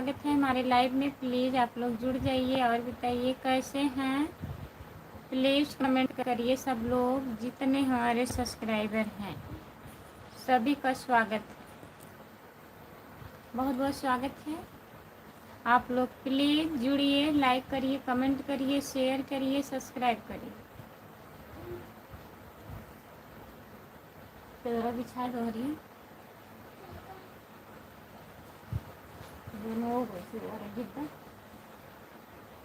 स्वागत है हमारे लाइव में। प्लीज़ आप लोग जुड़ जाइए और बताइए कैसे हैं। प्लीज़ कमेंट करिए सब लोग, जितने हमारे सब्सक्राइबर हैं सभी का स्वागत, बहुत बहुत स्वागत है। आप लोग प्लीज़ जुड़िए, लाइक करिए, कमेंट करिए, शेयर करिए, सब्सक्राइब करिए। तो बिछा दो रही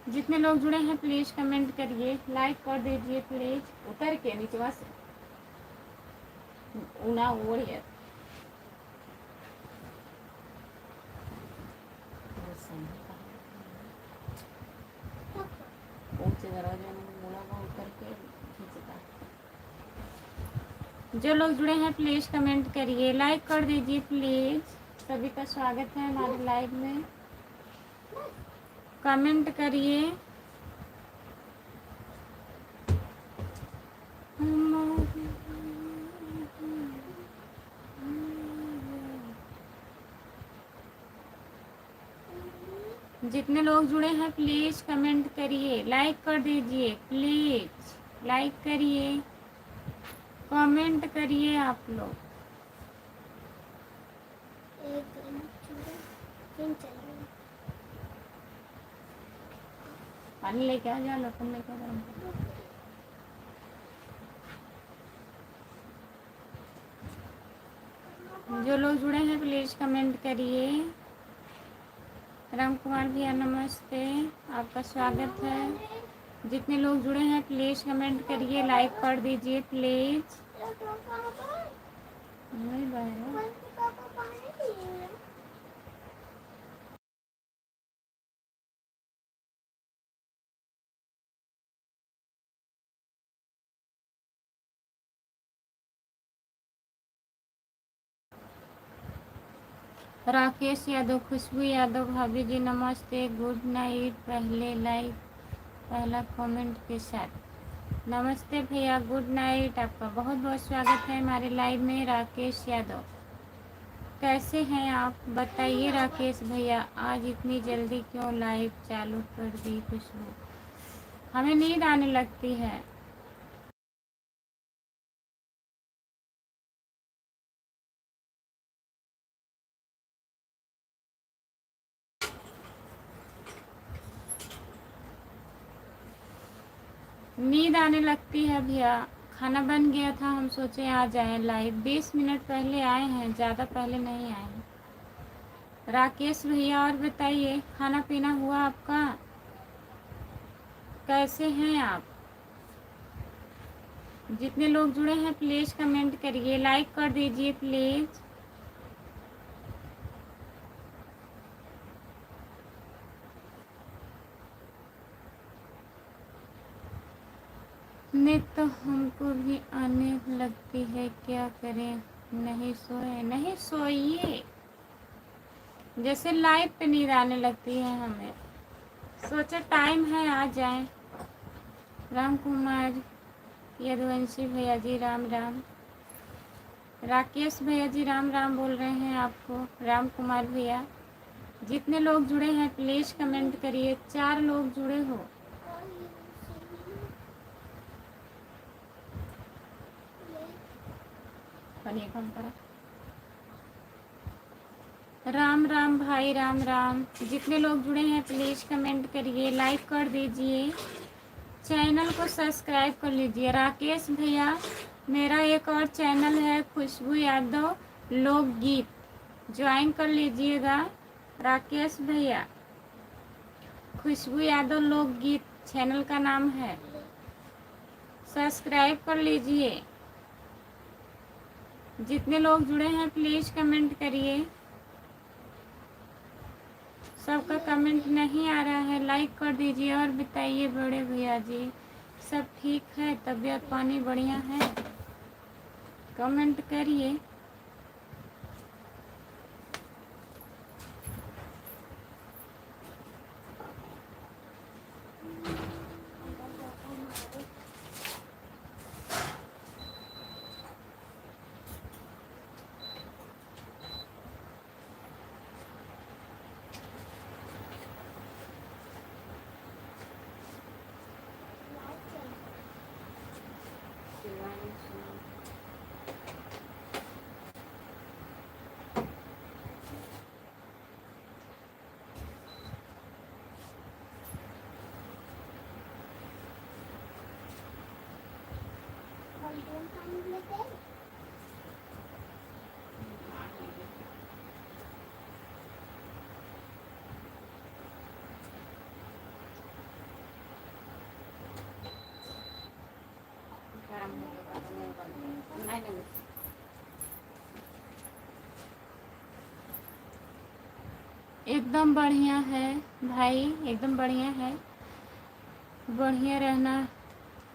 जितने लोग जुड़े हैं प्लीज़ कमेंट करिए, लाइक कर दीजिए प्लीज़। उतर के नीचे से उना ओढ़ है ऊंचे दरवाजे में मुड़ा हुआ उतर के खींचता। जो लोग जुड़े हैं प्लीज़ कमेंट करिए, लाइक कर दीजिए प्लीज़। सभी का स्वागत है हमारे लाइव में। कमेंट करिए। जितने लोग जुड़े हैं प्लीज़ कमेंट करिए, लाइक कर दीजिए प्लीज़। लाइक करिए, कमेंट करिए आप लोग। पानी लेके आ जा, लोटन लेके आ जा। जो लोग जुड़े हैं प्लीज़ कमेंट करिए। राम कुमार भैया नमस्ते, आपका स्वागत है। जितने लोग जुड़े हैं प्लीज़ कमेंट करिए, लाइक कर दीजिए प्लीज़। नहीं बाहर राकेश यादव, खुशबू यादव, भाभी जी नमस्ते, गुड नाइट। पहले लाइक, पहला कमेंट के साथ नमस्ते भैया, गुड नाइट। आपका बहुत बहुत स्वागत है हमारे लाइव में। राकेश यादव, कैसे हैं आप बताइए। राकेश भैया, आज इतनी जल्दी क्यों लाइव चालू कर दी। खुशबू, हमें नींद आने लगती है। नींद आने लगती है भैया। खाना बन गया था, हम सोचे आ जाएं लाइव। 20 मिनट पहले आए हैं, ज़्यादा पहले नहीं आए हैं। राकेश भैया, और बताइए खाना पीना हुआ आपका, कैसे हैं आप। जितने लोग जुड़े हैं प्लीज़ कमेंट करिए, लाइक कर दीजिए प्लीज़। नींद तो हमको भी आने लगती है, क्या करें। नहीं सोए, नहीं सोइए। जैसे लाइव पे नींद आने लगती है हमें, सोचे टाइम है आ जाएं। राम कुमार, यदुवंशी भैया जी राम राम। राकेश भैया जी राम राम बोल रहे हैं आपको। राम कुमार भैया, जितने लोग जुड़े हैं प्लीज़ कमेंट करिए। 4 लोग जुड़े हो। राम राम भाई, राम राम। जितने लोग जुड़े हैं प्लीज़ कमेंट करिए, लाइक कर दीजिए, चैनल को सब्सक्राइब कर लीजिए। राकेश भैया, मेरा एक और चैनल है खुशबू यादव लोकगीत, ज्वाइन कर लीजिएगा। राकेश भैया, खुशबू यादव लोकगीत चैनल का नाम है, सब्सक्राइब कर लीजिए। जितने लोग जुड़े हैं प्लीज़ कमेंट करिए। सबका कमेंट नहीं आ रहा है, लाइक कर दीजिए। और बताइए बड़े भैया जी, सब ठीक है, तबीयत पानी बढ़िया है, कमेंट करिए। एकदम बढ़िया है भाई, एकदम बढ़िया है। बढ़िया रहना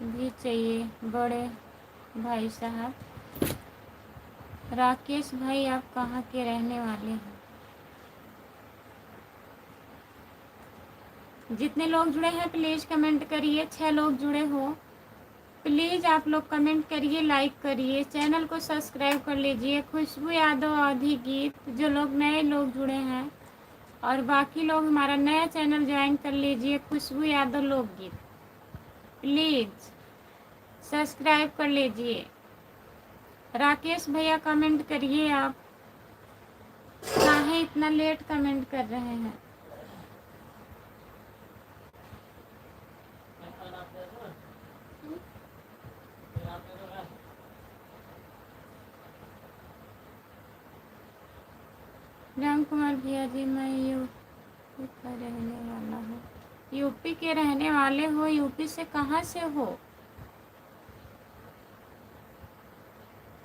भी चाहिए बड़े भाई साहब। राकेश भाई, आप कहाँ के रहने वाले हैं? जितने लोग जुड़े हैं प्लीज़ कमेंट करिए। 6 लोग जुड़े हो, प्लीज़ आप लोग कमेंट करिए, लाइक करिए, चैनल को सब्सक्राइब कर लीजिए। खुशबू यादव अवधी गीत, जो लोग नए लोग जुड़े हैं, और बाकी लोग हमारा नया चैनल ज्वाइन कर लीजिए, खुशबू यादव लोकगीत। प्लीज़ सब्सक्राइब कर लीजिए। राकेश भैया कमेंट करिए, आप काहे इतना लेट कमेंट कर रहे हैं? राम कुमार भैया जी, मैं यूपी का रहने वाला हूँ। यूपी के रहने वाले हो? यूपी से कहाँ से हो?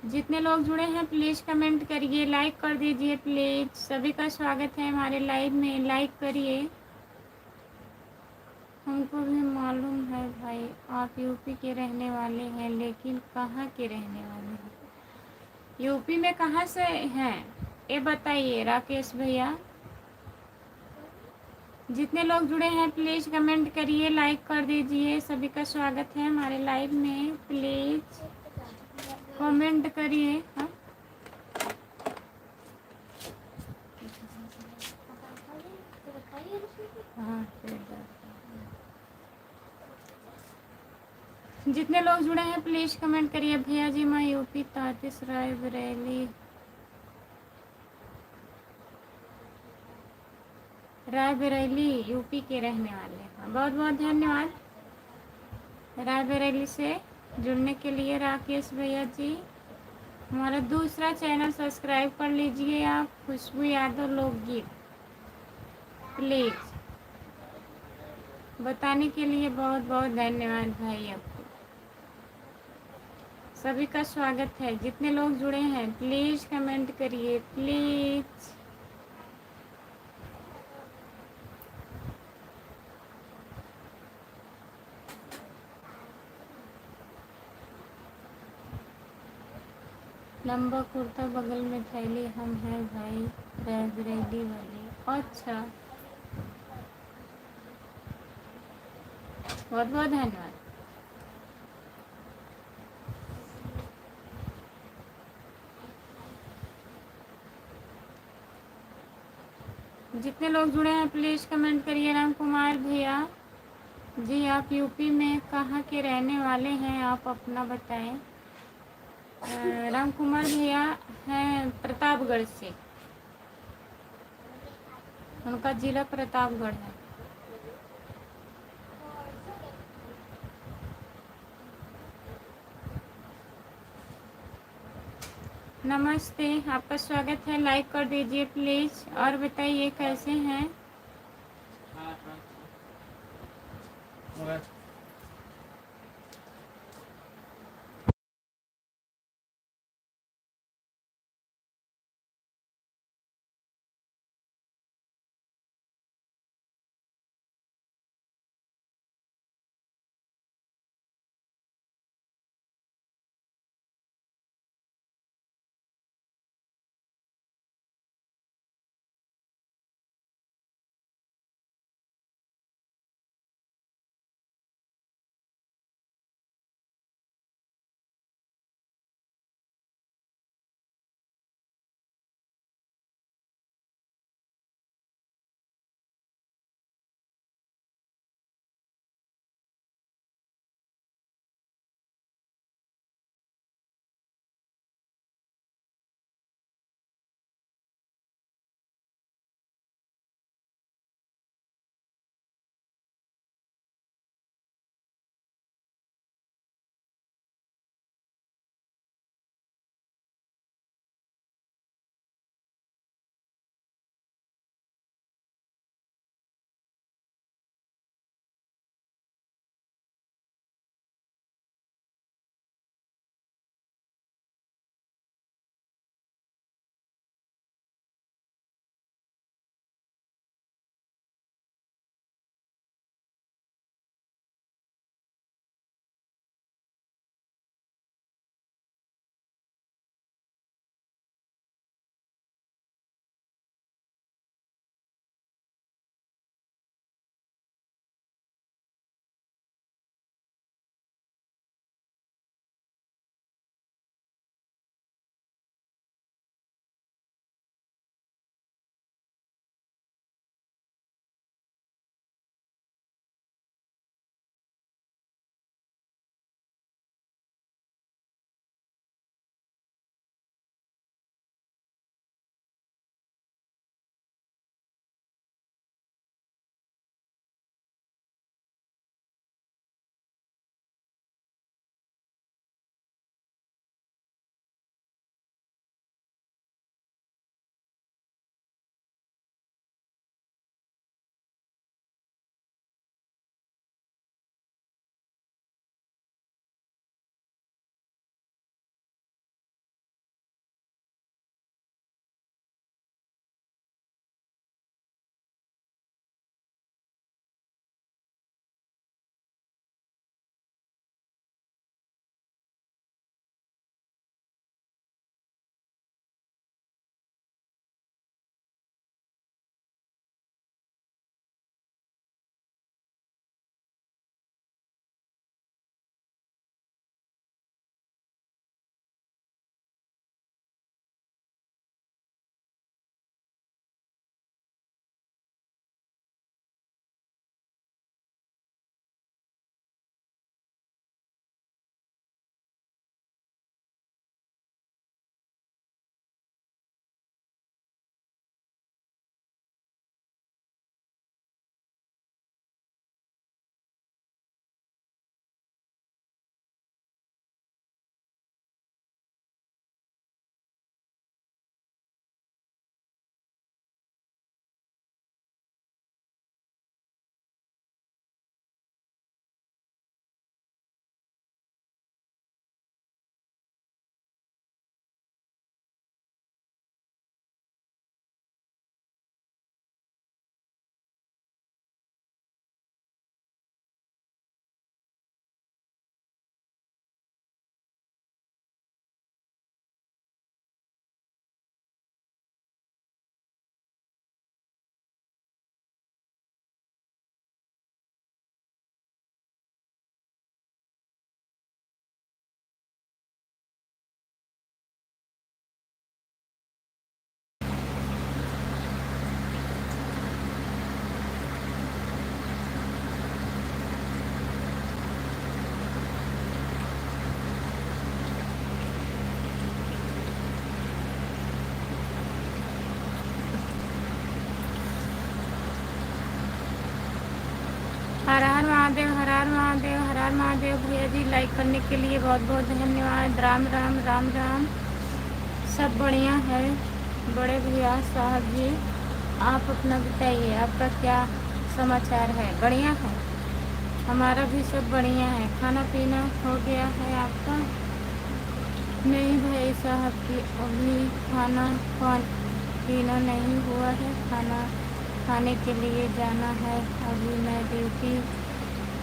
जितने लोग जुड़े हैं प्लीज़ कमेंट करिए, लाइक कर दीजिए प्लीज़। सभी का स्वागत है हमारे लाइव में, लाइक करिए। हमको भी मालूम है भाई, आप यूपी के रहने वाले हैं, लेकिन कहाँ के रहने वाले हैं? यूपी में कहाँ से हैं ये बताइए राकेश भैया। जितने लोग जुड़े हैं प्लीज़ कमेंट करिए, लाइक कर दीजिए। सभी का स्वागत है हमारे लाइव में, प्लीज़ कमेंट करिए। हाँ, हाँ, जितने लोग जुड़े हैं प्लीज़ कमेंट करिए। भैया जी, मैं यूपी 33 रायबरेली यूपी के रहने वाले हैं। बहुत बहुत धन्यवाद रायबरेली से जुड़ने के लिए राकेश भैया जी। हमारा दूसरा चैनल सब्सक्राइब कर लीजिए आप, खुशबू यादव लोकगीत। प्लीज़ बताने के लिए बहुत बहुत धन्यवाद भाई आपको। सभी का स्वागत है। जितने लोग जुड़े हैं प्लीज़ कमेंट करिए प्लीज़। लंबा कुर्ता बगल में थैली, हम हैं भाई रायबरेली वाले। अच्छा, बहुत बहुत धन्यवाद। जितने लोग जुड़े हैं प्लीज़ कमेंट करिए। राम कुमार भैया जी, आप यूपी में कहाँ के रहने वाले हैं, आप अपना बताएं। राम कुमार भैया हैं प्रतापगढ़ से, उनका ज़िला प्रतापगढ़ है। नमस्ते, आपका स्वागत है, लाइक कर दीजिए प्लीज़। और बताइए कैसे हैं? हर हर महादेव, हर हर महादेव, हर हर महादेव। भैया जी लाइक करने के लिए बहुत बहुत धन्यवाद। राम राम राम राम। सब बढ़िया है बड़े भैया साहब जी, आप अपना बताइए, आपका क्या समाचार है? बढ़िया है, हमारा भी सब बढ़िया है। खाना पीना हो गया है आपका? नहीं भाई साहब की अभी खाना पीना नहीं हुआ है, खाना खाने के लिए जाना है, अभी मैं ड्यूटी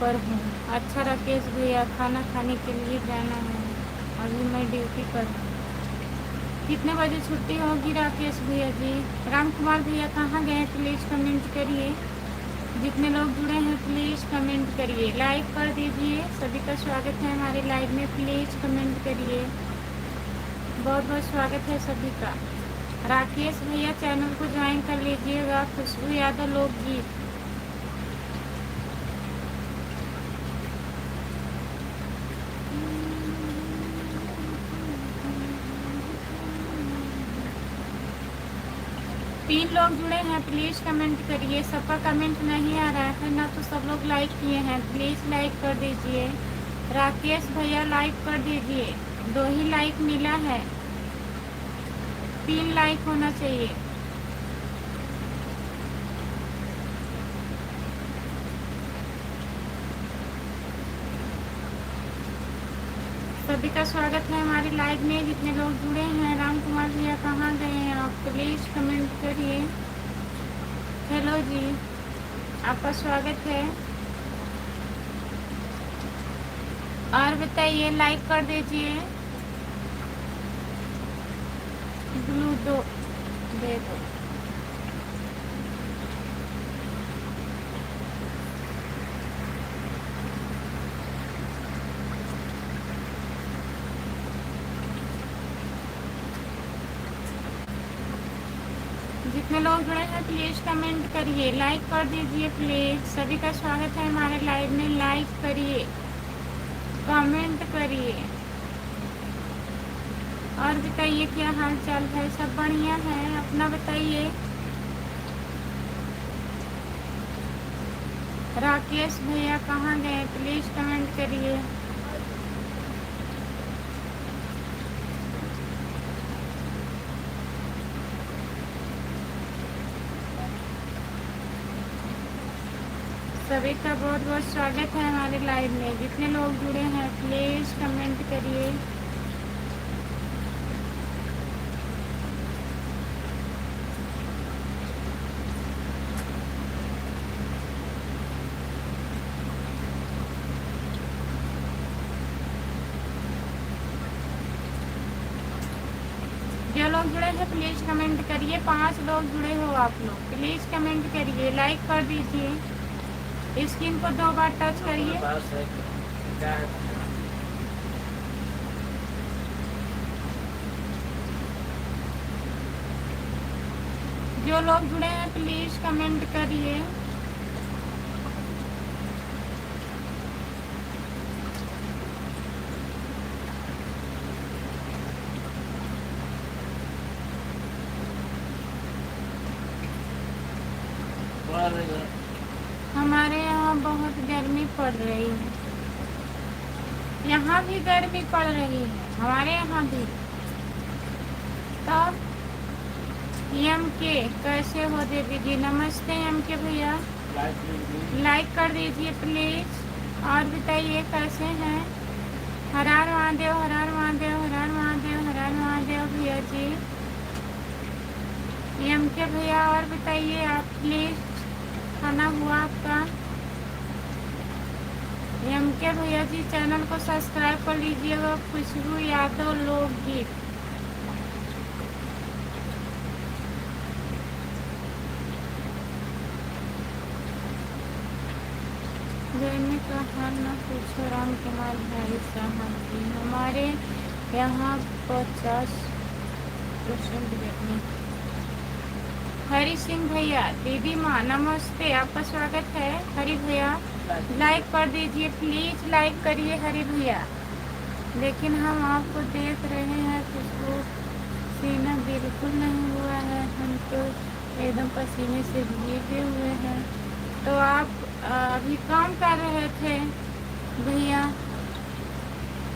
पर हूँ। अच्छा राकेश भैया, खाना खाने के लिए जाना है, अभी मैं ड्यूटी पर हूँ। कितने बजे छुट्टी होगी राकेश भैया जी? राम कुमार भैया कहाँ गए? प्लीज़ कमेंट करिए। जितने लोग जुड़े हैं प्लीज़ कमेंट करिए, लाइक कर दीजिए। सभी का स्वागत है हमारे लाइव में, प्लीज़ कमेंट करिए। बहुत बहुत स्वागत है सभी का। राकेश भैया चैनल को ज्वाइन कर लीजिएगा। खुशबू यादव लोकगीत। तीन लोग जुड़े हैं, प्लीज़ कमेंट करिए। सबका कमेंट नहीं आ रहा है ना, तो सब लोग लाइक किए हैं, प्लीज़ लाइक कर दीजिए। राकेश भैया लाइक कर दीजिए, 2 ही लाइक मिला है, 3 लाइक होना चाहिए। सभी का स्वागत है हमारी लाइव में। जितने लोग जुड़े हैं, राम कुमार भैया कहाँ गए हैं आप? प्लीज़ कमेंट करिए। हेलो जी, आपका स्वागत है। और बताइए, लाइक कर दीजिए। ब्लू दो दे दो। जितने लोग जुड़े हैं प्लीज़ कमेंट करिए, लाइक कर दीजिए प्लीज़। सभी का स्वागत है हमारे लाइव में, लाइक करिए, कमेंट करिए। और बताइए क्या हाल चाल है? सब बढ़िया है, अपना बताइए। राकेश भैया कहाँ गए? प्लीज़ कमेंट करिए। सभी का बहुत बहुत स्वागत है हमारे लाइव में। जितने लोग जुड़े हैं प्लीज़ कमेंट करिए। जो लोग जुड़े हैं प्लीज़ कमेंट करिए। 5 लोग जुड़े हो आप लोग, प्लीज़ कमेंट करिए, लाइक कर दीजिए। स्क्रीन को 2 बार टच करिए। जो लोग जुड़े हैं प्लीज़ कमेंट करिए। हमारे यहाँ बहुत गर्मी पड़ रही है, यहाँ भी गर्मी पड़ रही है, हमारे यहाँ भी। तब एम के कैसे हो देवी जी? नमस्ते एम के भैया, लाइक कर दीजिए प्लीज़। और बताइए कैसे हैं? हर हर महादेव, हर हर महादेव, हर हर महादेव, हर हर महादेव भैया जी, एम के भैया। और बताइए आप प्लीज़, खाना हुआ आपका? एम के भैया जी चैनल को सब्सक्राइब कर लीजिएगा। खुशबू यादव लोकगीत। गर्मी का हाल न पूछो राम कुमार भाई साहब जी, हमारे यहाँ 50% गर्मी। हरी सिंह भैया, दीदी माँ नमस्ते, आपका स्वागत है। हरी भैया लाइक कर दीजिए प्लीज़, लाइक करिए हरी भैया। लेकिन हम आपको देख रहे हैं, खुशबू सीना बिल्कुल नहीं हुआ है, हम तो एकदम पसीने से भीगे हुए हैं। तो आप अभी काम कर रहे थे भैया।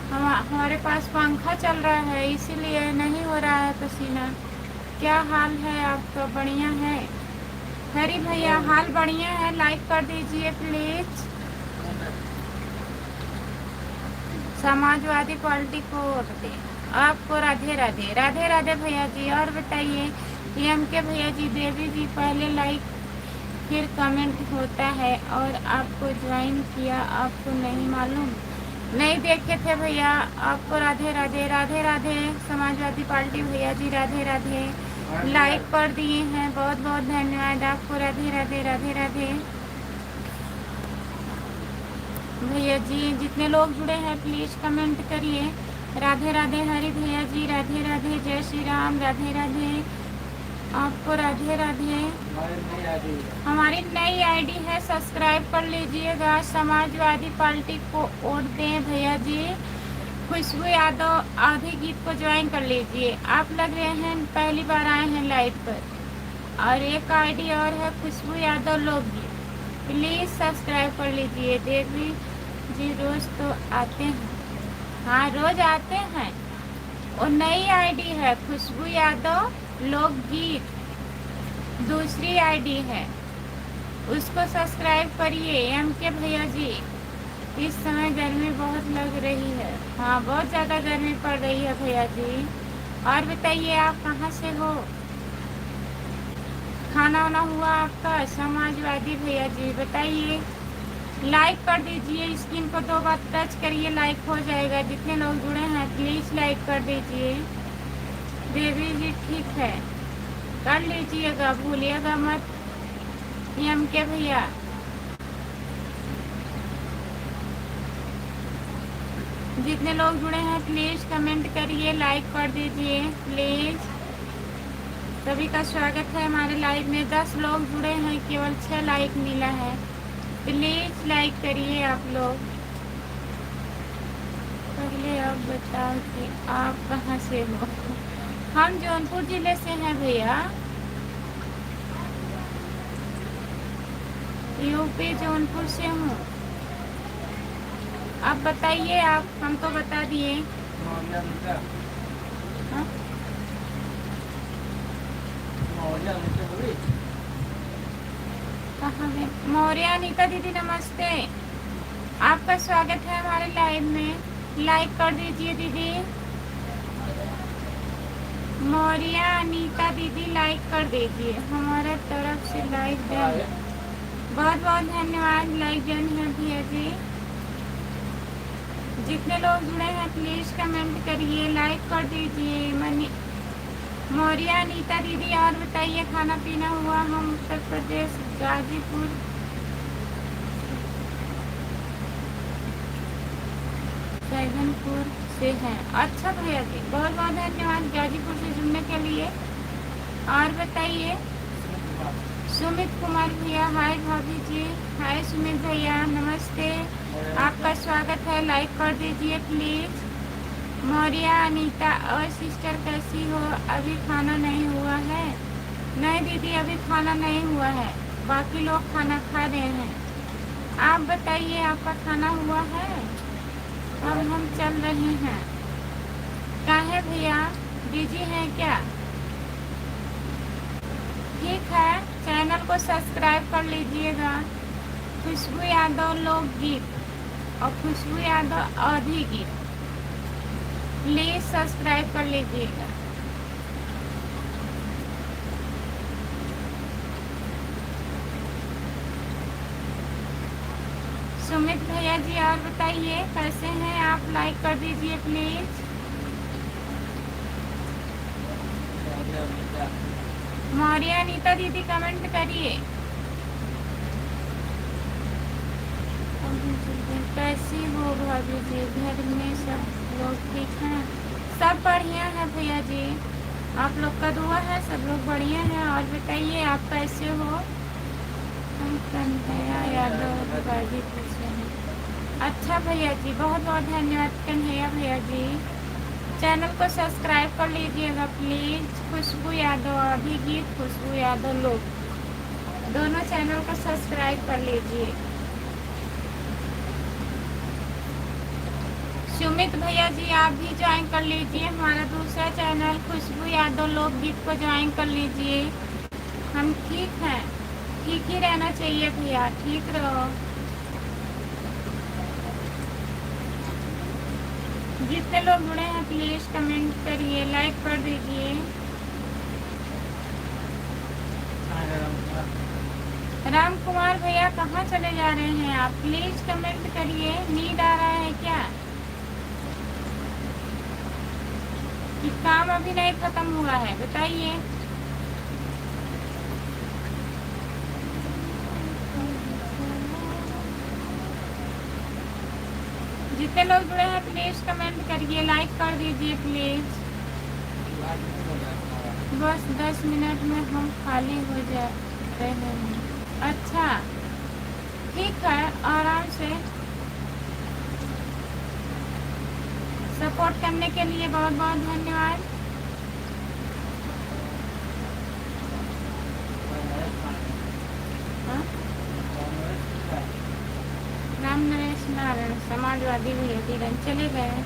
हमारे पास पंखा चल रहा है इसीलिए नहीं हो रहा है पसीना। क्या हाल है आपका? बढ़िया है हरी भैया, हाल बढ़िया है। लाइक कर दीजिए प्लीज। समाजवादी पार्टी को वोट दे। आपको राधे राधे। राधे राधे भैया जी। और बताइए एम के भैया जी, देवी जी, पहले लाइक फिर कमेंट होता है और आपको ज्वाइन किया, आपको नहीं मालूम? नहीं देखे थे भैया। आपको राधे राधे। राधे राधे समाजवादी पार्टी भैया जी, राधे राधे। लाइक कर दिए हैं, बहुत बहुत धन्यवाद आपको। राधे राधे। राधे राधे भैया जी। जितने लोग जुड़े हैं प्लीज कमेंट करिए। राधे राधे हरी भैया जी, राधे राधे। जय श्री राम। राधे राधे आपको। राधे राधे। हमारी नई आईडी है, सब्सक्राइब कर लीजिएगा। समाजवादी पार्टी को वोट दें भैया जी। खुशबू यादव आधी गीत को ज्वाइन कर लीजिए। आप लग रहे हैं पहली बार आए हैं लाइव पर। और एक आईडी और है खुशबू यादव लोकगीत, प्लीज सब्सक्राइब कर लीजिए। देवी जी रोज तो आते हैं। हाँ रोज आते हैं। और नई आईडी है खुशबू यादव लोकगीत, दूसरी आईडी है, उसको सब्सक्राइब करिए एम के भैया जी। इस समय गर्मी बहुत लग रही है। हाँ बहुत ज़्यादा गर्मी पड़ रही है भैया जी। और बताइए आप कहाँ से हो? खाना वाना हुआ आपका? समाजवादी भैया जी बताइए। लाइक कर दीजिए, स्क्रीन को 2 बार टच करिए, लाइक हो जाएगा। जितने लोग जुड़े हैं प्लीज़ लाइक कर दीजिए। देवी जी ठीक है, कर लीजिएगा, भूलिएगा मत एम के भैया। जितने लोग जुड़े हैं प्लीज कमेंट करिए, लाइक कर दीजिए प्लीज। सभी का स्वागत है हमारे लाइव में। 10 लोग जुड़े हैं, केवल 6 लाइक मिला है। प्लीज लाइक करिए आप लोग। पहले आप बताओ कि आप कहाँ से हो? हम जौनपुर जिले से हैं भैया, यूपी जौनपुर से हूँ। आप बताइए, आप हम तो बता दिए। कहाँ है मौर्य अनीता दीदी? नमस्ते, आपका स्वागत है हमारे लाइव में। लाइक कर दीजिए दीदी। मौर्य अनीता दीदी लाइक कर दीजिए, हमारे तरफ से लाइक डन। बहुत बहुत धन्यवाद, लाइक डन है भैया जी। जितने लोग जुड़े हैं प्लीज कमेंट करिए, लाइक कर दीजिए। मौर्य अनीता दीदी और बताइए खाना पीना हुआ? हम उत्तर प्रदेश गाजीपुर सैगनपुर से हैं। अच्छा भैया जी, बहुत बहुत धन्यवाद गाजीपुर से जुड़ने के लिए। और बताइए सुमित कुमार भैया, हाय भाभी जी। हाय सुमित भैया, नमस्ते, आपका स्वागत है। लाइक कर दीजिए प्लीज। मौर्य अनीता और सिस्टर कैसी हो? अभी खाना नहीं हुआ है? नहीं दीदी अभी खाना नहीं हुआ है, बाकी लोग खाना खा रहे हैं। आप बताइए आपका खाना हुआ है? अब हम चल रहे हैं। काहे भैया बिजी हैं क्या? ठीक है, चैनल को सब्सक्राइब कर लीजिएगा। खुशबू यादव लोकगीत और खुशबू यादव आधी गीत, प्लीज सब्सक्राइब कर लीजिएगा। सुमित भैया जी और बताइए कैसे हैं आप? लाइक कर दीजिए प्लीज। मौर्य अनीता दीदी कमेंट करिए। कैसी हो भाभी जी? घर में सब लोग ठीक हैं? सब बढ़िया है भैया जी, आप लोग का दुआ है, सब लोग बढ़िया हैं। और बताइए आप कैसे हो? हम कन्हैया यादव गाजीपुर से हैं। अच्छा भैया जी, बहुत बहुत धन्यवाद कन्हैया भैया जी। चैनल को सब्सक्राइब कर लीजिएगा प्लीज। खुशबू यादव आधी गीत, खुशबू यादव लोग, दोनों चैनल को सब्सक्राइब कर लीजिए। सुमित भैया जी आप भी ज्वाइन कर लीजिए हमारा दूसरा चैनल खुशबू यादव लोकगीत को ज्वाइन कर लीजिए। हम ठीक हैं, ठीक ही रहना चाहिए भैया, ठीक रहो। जितने लोग जुड़े हैं प्लीज कमेंट करिए, लाइक कर दीजिए। राम कुमार भैया कहाँ चले जा रहे हैं आप? प्लीज कमेंट करिए। नींद आ रहा है क्या? कि काम अभी नहीं खत्म हुआ है? बताइए। जितने लोग जुड़े हैं प्लीज कमेंट करिए, लाइक कर दीजिए प्लीज। बस 10 मिनट में हम खाली हो जा रहे हैं। अच्छा ठीक है, आराम से। सपोर्ट करने के लिए बहुत बहुत धन्यवाद। हाँ? राम नरेश नारायण समाजवादी भैया किरण चले गए।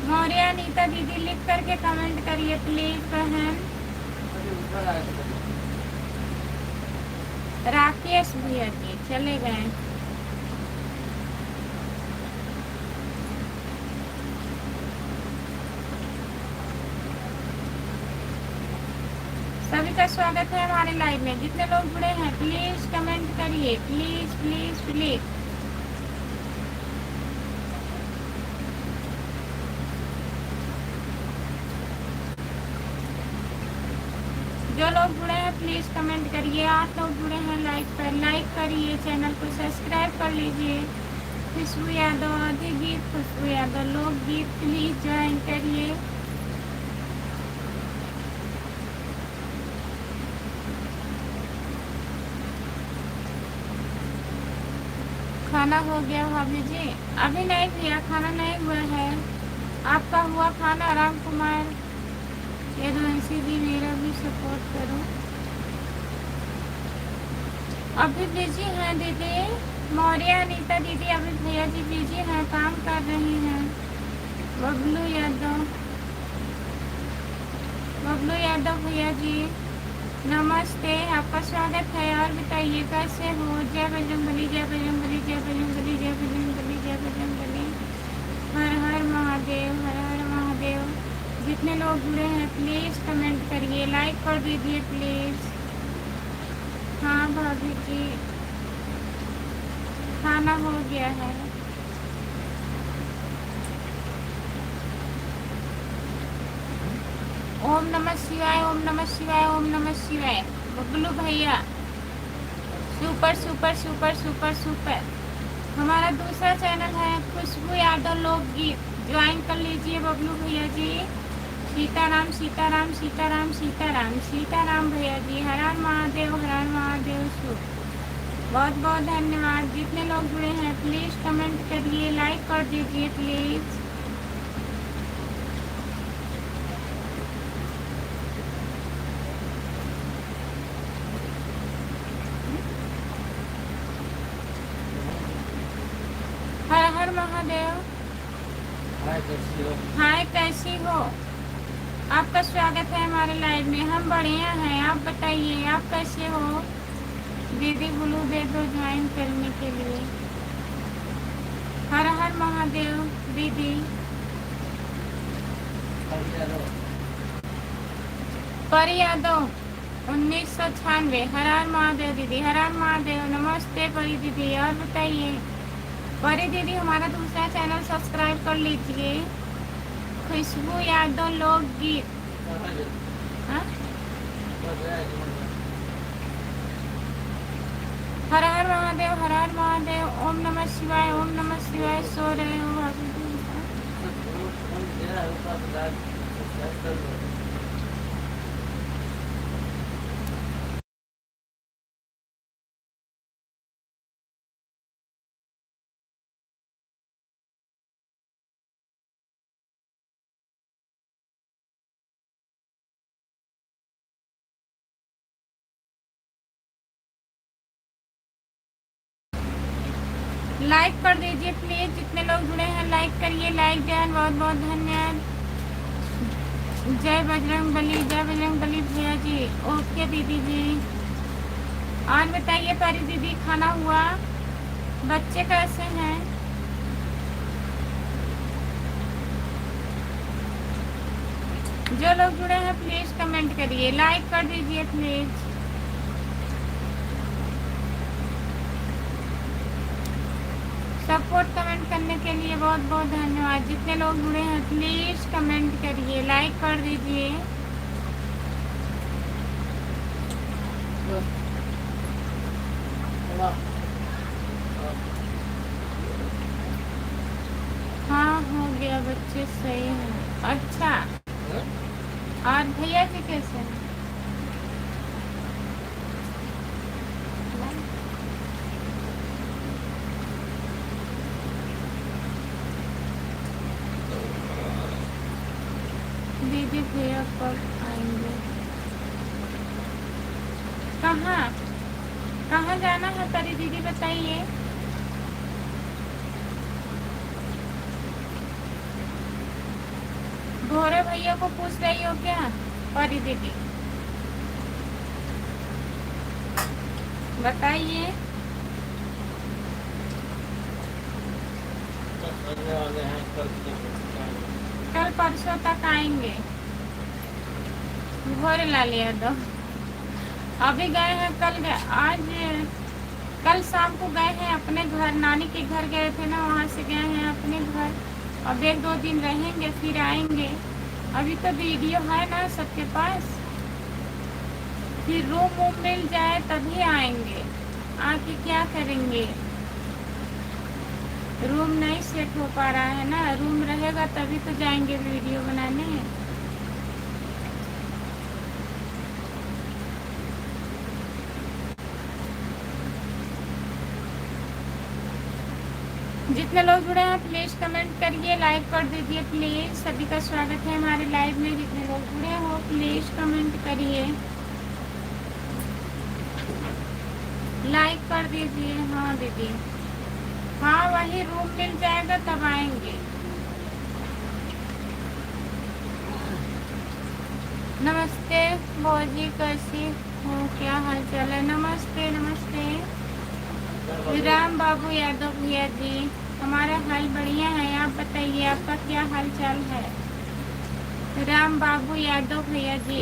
मौर्य नीता दीदी लिख करके कमेंट करिए प्लीज बहन। राकेश भैया जी चले गए। सभी का स्वागत है हमारे लाइव में। जितने लोग जुड़े हैं प्लीज कमेंट करिए, प्लीज प्लीज प्लीज। जो लोग जुड़े हैं प्लीज कमेंट करिए। 8 लोग जुड़े हैं लाइक करिए, चैनल को सब्सक्राइब कर लीजिए। खुशबू यादव आदि गीत, खुशबू यादव लोकगीत प्लीज ज्वाइन करिए। खाना हो गया भाभी जी? अभी नहीं भैया, खाना नहीं हुआ है। आपका हुआ खाना? राम कुमार यदुवंशी जी मेरा भी सपोर्ट करो। अभी बिजी हैं दीदी। मौर्य अनीता दीदी अभी भैया जी बिजी हैं, काम कर रही हैं। बबलू यादव भैया जी नमस्ते, आपका स्वागत है। और बताइए कैसे हो? जय बजरंगबली, जय बजरंगबली, जय बजरंगबली, जय बजरंगबली, जय बजरंगबली। हर हर महादेव, हर हर महादेव। जितने लोग जुड़े हैं प्लीज कमेंट करिए, लाइक कर दीजिए प्लीज। हाँ भाभी जी खाना हो गया है। ओम नमः शिवाय, ओम नमः शिवाय, ओम नमः शिवाय। बबलू भैया super super super super super. हमारा दूसरा चैनल है खुशबू यादव लोकगीत, ज्वाइन कर लीजिए बबलू भैया जी। सीताराम सीताराम सीताराम सीताराम सीताराम भैया जी। हर हर महादेव, हर हर महादेव शुभ। बहुत बहुत धन्यवाद। जितने लोग जुड़े हैं प्लीज कमेंट करिए, लाइक कर दीजिए प्लीज। हर हर महादेव। हाय कैसी हो? आपका स्वागत है हमारे लाइव में। हम बढ़िया हैं, आप बताइए आप कैसे हो? दीदी ब्लू दे दो ज्वाइन करने के लिए। हर हर महादेव दीदी। परी यादव 1996। हर हर महादेव दीदी, हर हर महादेव। नमस्ते परी दीदी। और बताइए परी दीदी, हमारा दूसरा चैनल सब्सक्राइब कर लीजिए, खुशबू यादव लोकगीत। हर हर महादेव, हर हर महादेव। ओम नमः शिवाय, ओम नमः शिवाय। सो रहे हो अभी? लाइक कर दीजिए प्लीज, जितने लोग जुड़े हैं लाइक करिए, लाइक जैन बहुत बहुत धन्यवाद। जय बजरंग बली, जय बजरंग बली भैया जी। ओके दीदी जी। और बताइए परी दीदी, खाना हुआ? बच्चे कैसे हैं? जो लोग जुड़े हैं प्लीज कमेंट करिए, लाइक कर दीजिए प्लीज। सपोर्ट कमेंट करने के लिए बहुत बहुत धन्यवाद। जितने लोग जुड़े हैं प्लीज कमेंट करिए, लाइक कर दीजिए। हाँ हो गया, बच्चे सही हैं। अच्छा, और भैया जी कैसे हैं? दीदी भैया कब आएंगे? कहाँ कहाँ जाना है परी दीदी बताइए। भोरे भैया को पूछ रही हो क्या परी दीदी? बताइए। कल परसों तक आएंगे। भोरे ला लिया दो। अभी गए हैं, कल गए, आज कल शाम को गए हैं अपने घर, नानी के घर गए थे ना, वहाँ से गए हैं अपने घर। अब 1-2 दिन रहेंगे फिर आएंगे। अभी तो वीडियो है ना सबके पास, फिर रूम वूम मिल जाए तभी आएंगे। आके क्या करेंगे? रूम नहीं सेट हो पा रहा है ना, रूम रहेगा तभी तो जाएंगे वीडियो बनाने। जितने लोग जुड़े हैं प्लीज कमेंट करिए, लाइक कर दीजिए प्लीज। सभी का स्वागत है हमारे लाइव में। जितने लोग जुड़े हो प्लीज कमेंट करिए, लाइक कर दीजिए। हाँ दीदी, हाँ वही रूम मिल जाएगा तब आएंगे। नमस्ते भौजी, कैसी हो, क्या हाल चाल है? नमस्ते नमस्ते। राम बाबू यादव भैया जी, हमारा हाल बढ़िया है, आप बताइए आपका क्या हाल चाल है? राम बाबू यादव भैया जी,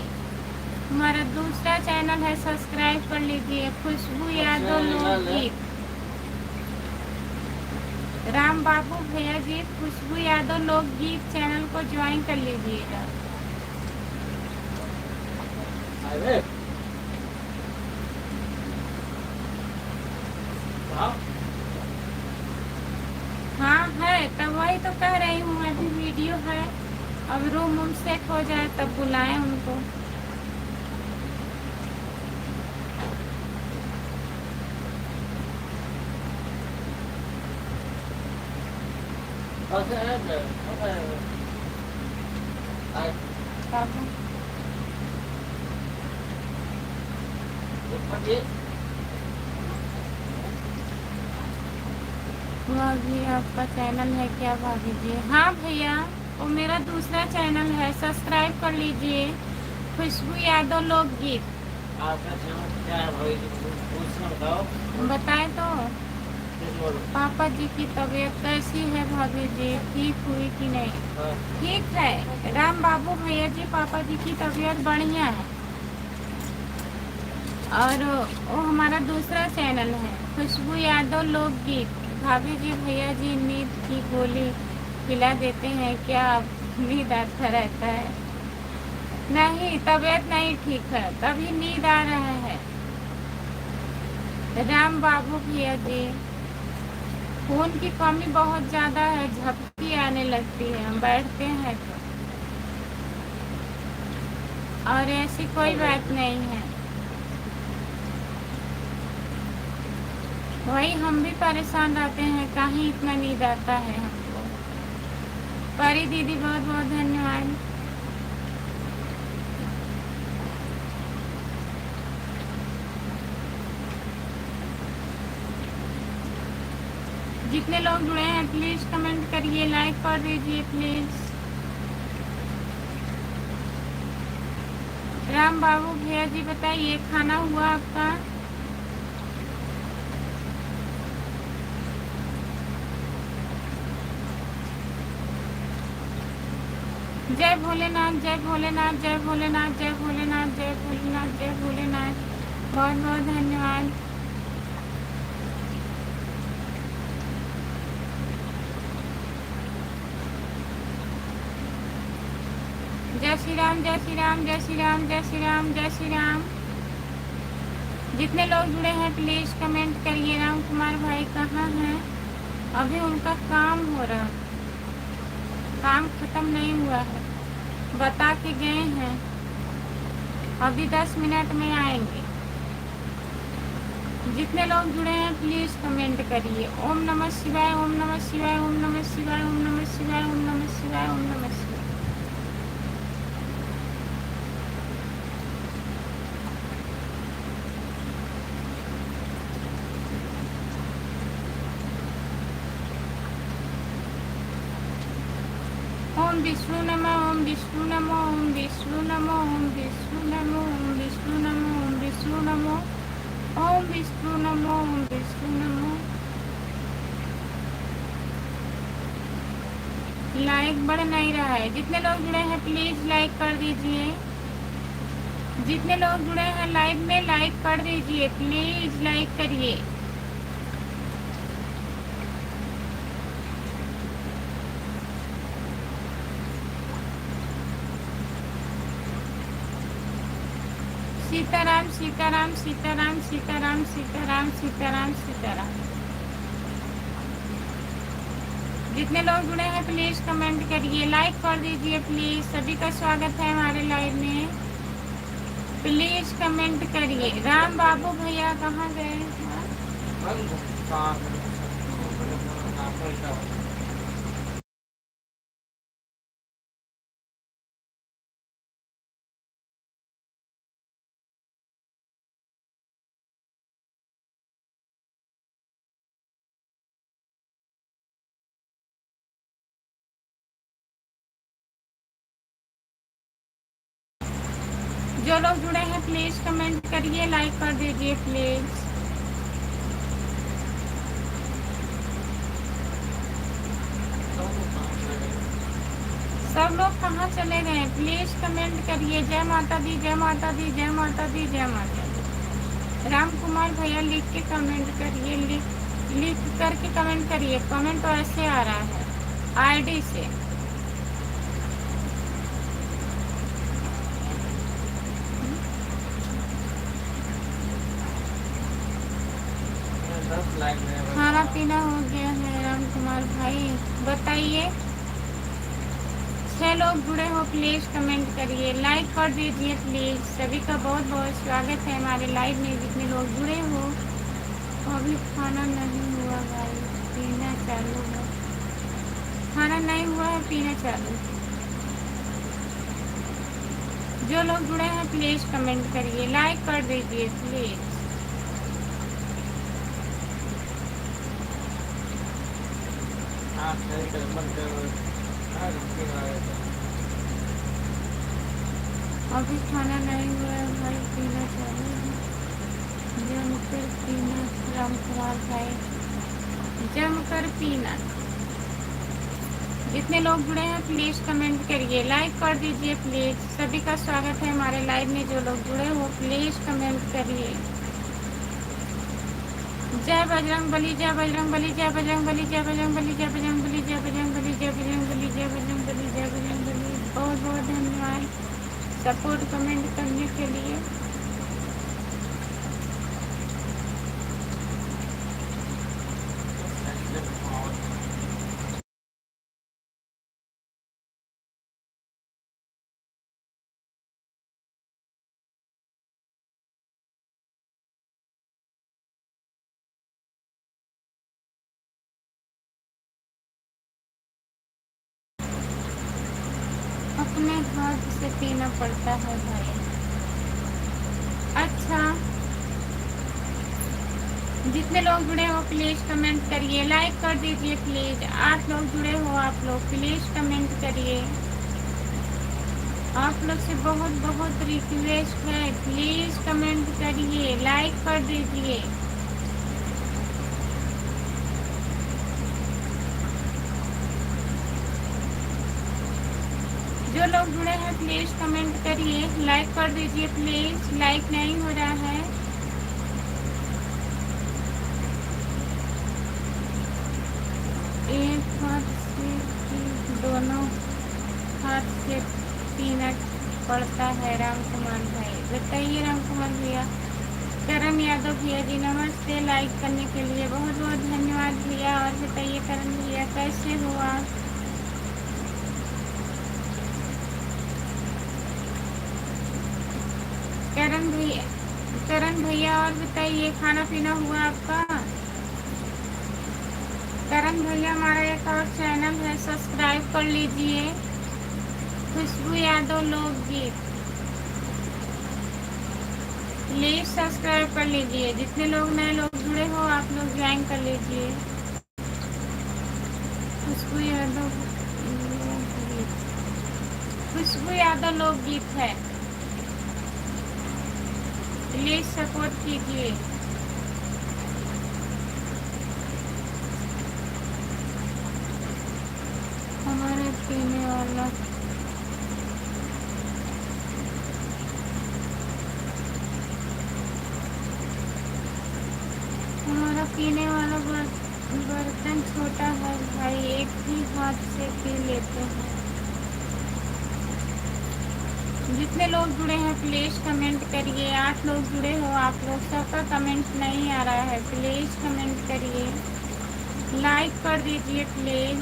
हमारा दूसरा चैनल है, सब्सक्राइब कर लीजिए, खुशबू यादव लोकगीत। राम बाबू भैया जी, खुशबू यादव लोकगीत चैनल को ज्वाइन कर लीजिएगा। हाँ है, तब वही तो कह रही हूँ, अभी वीडियो है। अब रूम वूम सेट हो जाए तब बुलाएं उनको। भाभी आपका चैनल है क्या भाभी जी? हाँ भैया, वो मेरा दूसरा चैनल है, सब्सक्राइब कर लीजिए, खुशबू यादव लोकगीत। आपका चैनल क्या है भाई, बताए तो। पापा जी की तबीयत कैसी है भाभी जी, ठीक हुई कि नहीं? ठीक है राम बाबू भैया जी, पापा जी की तबीयत बढ़िया है। और वो हमारा दूसरा चैनल है, खुशबू यादव लोकगीत। भाभी जी भैया जी नींद की गोली पिला देते हैं क्या? नींद आता रहता है? नहीं, तबीयत नहीं ठीक है तभी नींद आ रहा है। राम बाबू भैया जी, खून की कमी बहुत ज़्यादा है, झपकी आने लगती है हम बैठते हैं तो। और ऐसी कोई बात नहीं है, वही हम भी परेशान रहते हैं, कहीं इतना नींद आता है हमको। परी दीदी बहुत बहुत धन्यवाद। जितने लोग जुड़े हैं प्लीज कमेंट करिए, लाइक कर दीजिए प्लीज। राम बाबू भैया जी बताइए, खाना हुआ आपका? जय भोलेनाथ, जय भोलेनाथ, जय भोलेनाथ, जय भोलेनाथ, जय भोलेनाथ, जय भोलेनाथ। बहुत बहुत धन्यवाद। जय श्री राम, जय श्री राम, जय श्री राम, जय श्री राम, जय श्री राम। जितने लोग जुड़े हैं प्लीज कमेंट करिए। राम कुमार भाई कहाँ हैं? अभी उनका काम हो रहा, काम खत्म नहीं हुआ है, बता के गए हैं, अभी 10 मिनट में आएंगे। जितने लोग जुड़े हैं प्लीज कमेंट करिए। ओम नमः शिवाय, ओम नमः शिवाय, ओम नमः शिवाय, ओम नमः शिवाय, ओम नमः शिवाय, ओम नमः शिवाय। ओम विष्णु नमः, ओम विष्णु नमः, ओम विष्णु नमः, ओम विष्णु नमः, ओम विष्णु नमः, ओम विष्णु नमः, ओम विष्णु नमः, ओम विष्णु नमः। लाइक बढ़ नहीं रहा है। जितने लोग जुड़े हैं प्लीज लाइक कर दीजिए। जितने लोग जुड़े हैं लाइव में लाइक कर दीजिए प्लीज, लाइक करिए। सीताराम, सीताराम, सीताराम, सीताराम, सीताराम, सीताराम, सीताराम। जितने लोग जुड़े हैं प्लीज कमेंट करिए, लाइक कर दीजिए प्लीज। सभी का स्वागत है हमारे लाइव में, प्लीज कमेंट करिए। राम बाबू भैया कहाँ गए? जो लोग जुड़े हैं प्लीज कमेंट करिए, लाइक कर दीजिए प्लीज। सब लोग कहाँ चले गए? प्लीज कमेंट करिए। जय माता दी, जय माता दी, जय माता दी, जय माता दी। राम कुमार भैया लिख के कमेंट करिए, लिख करके कमेंट करिए। कमेंट तो ऐसे आ रहा है आईडी से। खाना पीना हो गया है राम कुमार भाई, बताइए। 6 लोग जुड़े हो प्लीज कमेंट करिए, लाइक कर दीजिए प्लीज। सभी का बहुत बहुत स्वागत है हमारे लाइव में। जितने लोग जुड़े हो, अभी खाना नहीं हुआ भाई, पीना चालू है। खाना नहीं हुआ है, पीना चालू। जो लोग जुड़े हैं प्लीज कमेंट करिए, लाइक कर दीजिए प्लीज। अभी खाना नहीं हुआ है भाई, पीना चालू है। जमकर पीना राम कुमार भाई, जमकर पीना। जितने लोग जुड़े हैं प्लीज कमेंट करिए, लाइक कर दीजिए प्लीज। सभी का स्वागत है हमारे लाइव में। जो लोग जुड़े हो प्लीज कमेंट करिए। जय बजरंग बली, जय बजरंग बली, जय बजरंग बली, जय बजरंग बली, जय बजरंग बली, जय बजरंग बली, जय बजरंग बली, जय बजरंग बली, जय बजरंग बली। बहुत बहुत धन्यवाद सपोर्ट कमेंट करने के लिए। अपने हाथ से पीना पड़ता है भाई। अच्छा, जितने लोग जुड़े हो प्लीज कमेंट करिए, लाइक कर दीजिए प्लीज। 8 लोग जुड़े हो आप लोग, प्लीज कमेंट करिए। आप लोग से बहुत बहुत रिक्वेस्ट है, प्लीज कमेंट करिए, लाइक कर दीजिए। जो लोग जुड़े हैं प्लीज कमेंट करिए, लाइक कर दीजिए प्लीज। लाइक नहीं हो रहा है। एक हाथ से दोनों हाथ से पीनट पड़ता है। राम कुमार भाई बताइए। राम कुमार भैया, करण यादव भैया जी नमस्ते। लाइक करने के लिए बहुत बहुत धन्यवाद भैया। और बताइए करण भैया कैसे हो आप? करण भैया और बताइए, खाना पीना हुआ आपका? करण भैया हमारा एक और चैनल है, सब्सक्राइब कर लीजिए, खुशबू यादव लोकगीत। प्लीज सब्सक्राइब कर लीजिए। जितने लोग नए लोग जुड़े हो आप लोग ज्वाइन कर लीजिए। खुशबू यादव लोकगीत, खुशबू यादव लोकगीत है, प्लीज सपोर्ट कीजिए। हमारे पीने वाला हमारा पीने वाला बर्तन छोटा है भाई, एक ही हाथ से पी लेते हैं। जितने लोग जुड़े हैं प्लीज कमेंट करिए। 8 लोग जुड़े हो आप लोग, सबका कमेंट नहीं आ रहा है, प्लीज कमेंट करिए, लाइक कर दीजिए प्लीज।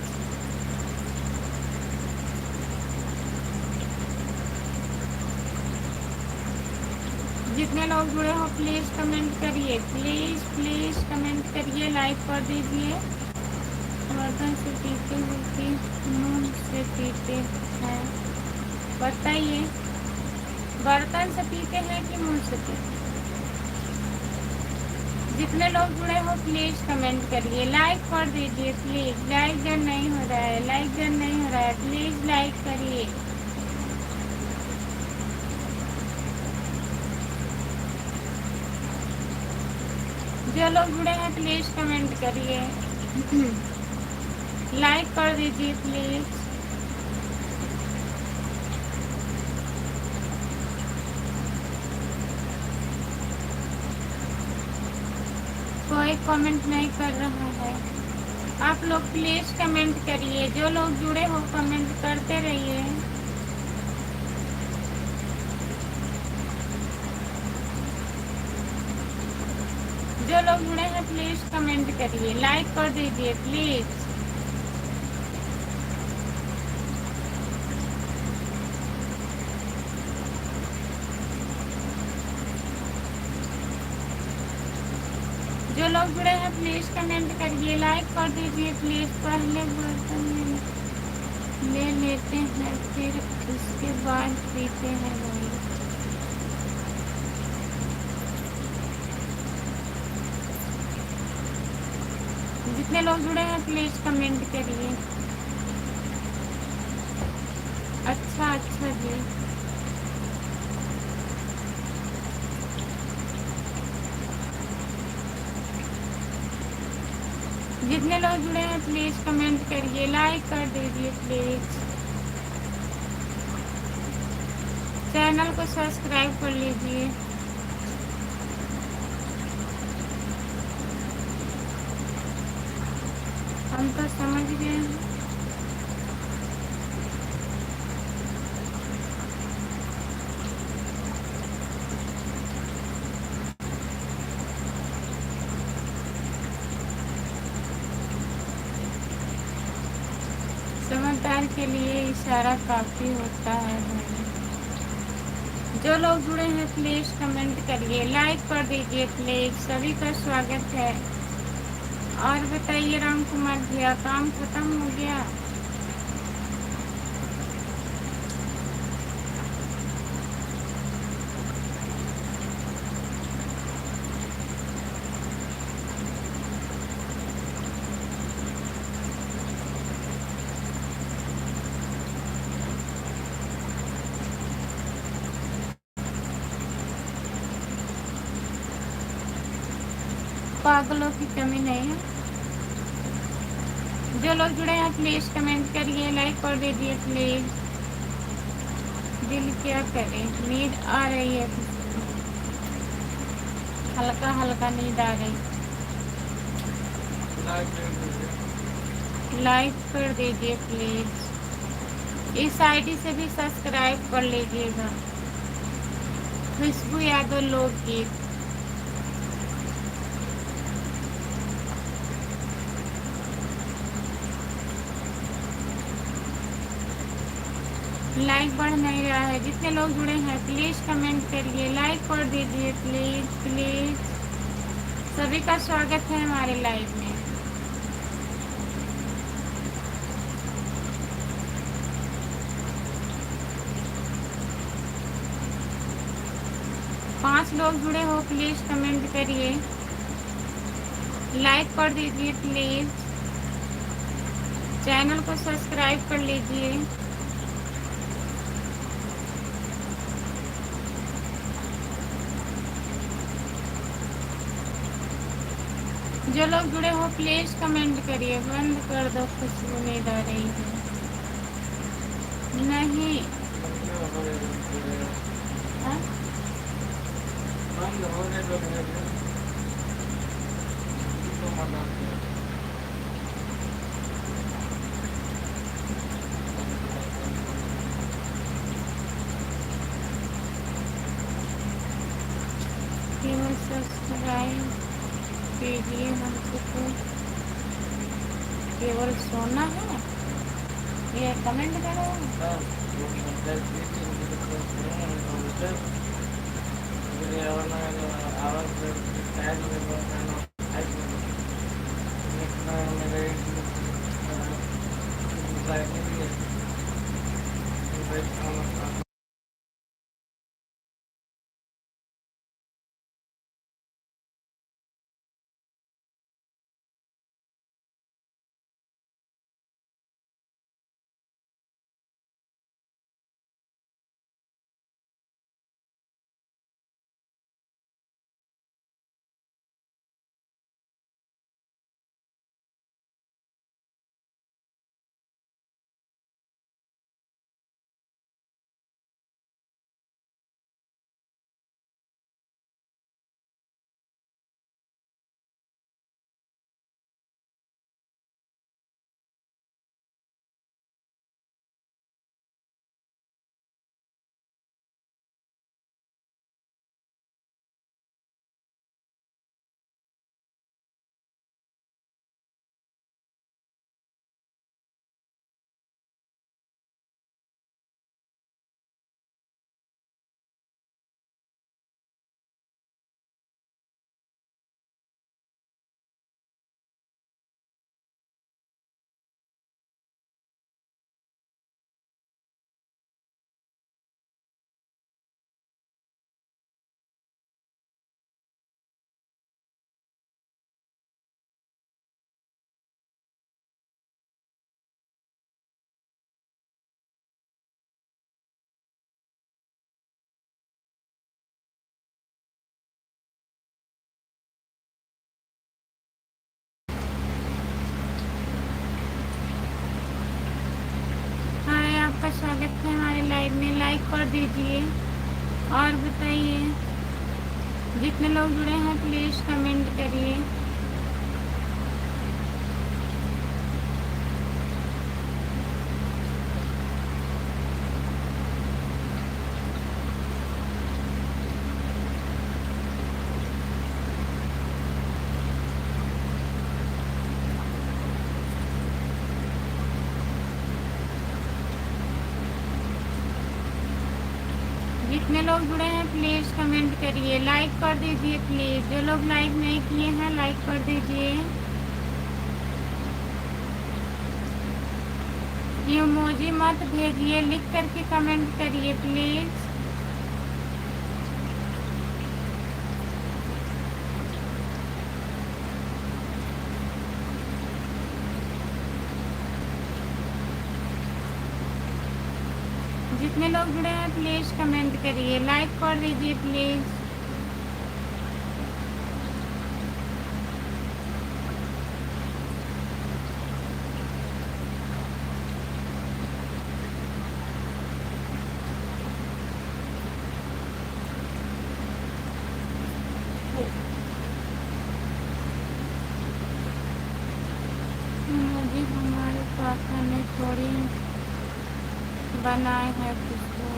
जितने लोग जुड़े हो प्लीज कमेंट करिए, प्लीज प्लीज कमेंट करिए, लाइक कर दीजिए। बर्तन से पीते हैं कि मुंह से पीते हैं? बताइए, बर्तन से पीते हैं कि मुंह से पीते हैं? जितने लोग जुड़े हो प्लीज कमेंट करिए, लाइक कर दीजिए प्लीज। लाइक डन नहीं हो रहा है, लाइक डन नहीं हो रहा है, प्लीज लाइक करिए। जो लोग जुड़े हैं प्लीज कमेंट करिए, लाइक कर दीजिए प्लीज। कोई कमेंट नहीं कर रहा है। आप लोग प्लीज कमेंट करिए, जो लोग जुड़े हो कमेंट करते रहिए। जो लोग जुड़े हैं प्लीज कमेंट करिए, लाइक कर दीजिए प्लीज। जो लोग जुड़े हैं प्लीज कमेंट करिए, लाइक कर दीजिए प्लीज। पहले बर्तन में ले लेते हैं फिर उसके बाद पीते हैं भाई। जितने लोग जुड़े हैं प्लीज कमेंट करिए। अच्छा अच्छा जी, जितने लोग जुड़े हैं प्लीज कमेंट करिए, लाइक कर दीजिए प्लीज। चैनल को सब्सक्राइब कर लीजिए। हम तो समझ गए हैं। समझदार के लिए इशारा काफी होता है। जो लोग जुड़े हैं प्लीज कमेंट करिए, लाइक कर दीजिए प्लीज। सभी का स्वागत है। और बताइए राम कुमार भैया, काम खत्म हो गया? पागलों की कमी नहीं है। जो लोग जुड़े हैं प्लीज कमेंट करिए, लाइक कर दीजिए प्लीज। दिल क्या करे, नींद आ रही है, हल्का हल्का नींद आ रही। लाइक कर दीजिए प्लीज। इस आईडी से भी सब्सक्राइब कर लीजिएगा। खुशबू यादव लोकगीत। लाइक बढ़ नहीं रहा है। जितने लोग जुड़े हैं प्लीज कमेंट करिए, लाइक कर दीजिए प्लीज प्लीज। सभी का स्वागत है हमारे लाइव में। पांच लोग जुड़े हो प्लीज कमेंट करिए, लाइक कर दीजिए प्लीज। चैनल को सब्सक्राइब कर लीजिए। जो लोग जुड़े हो प्लीज कमेंट करिए। बंद कर दो, खुशबू नींद आ रही है। नहीं हाँ? केवल सब्सक्राइब कीजिए, हमको तो केवल सोना है। ये कमेंट करो। आपका स्वागत है हमारे लाइव में। लाइक कर दीजिए और बताइए। जितने लोग जुड़े हैं प्लीज कमेंट करिए। जितने लोग जुड़े हैं प्लीज कमेंट करिए, लाइक कर दीजिए प्लीज। जो लोग लाइक नहीं किए हैं लाइक कर दीजिए। इमोजी मत भेजिए, लिख करके कमेंट करिए प्लीज। जितने लोग जुड़े हैं प्लीज कमेंट करिए, लाइक कर दीजिए प्लीज। पापा ने थोड़ी बनाए हैं खुशबू।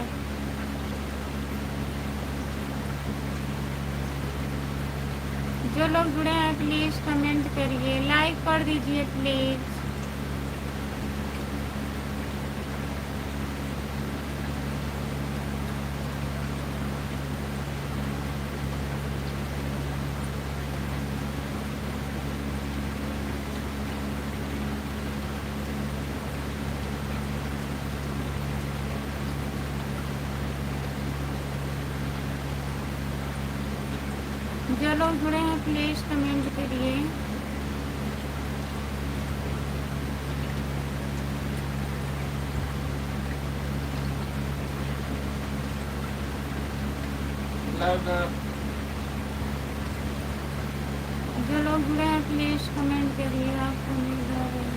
जो लोग जुड़े हैं प्लीज़ कमेंट करिए, लाइक कर दीजिए प्लीज़। जो लोग जुड़े हैं प्लीज़ कमेंट करिए। जो लोग जुड़े हैं प्लीज़ कमेंट करिए। आपको मिल रहा है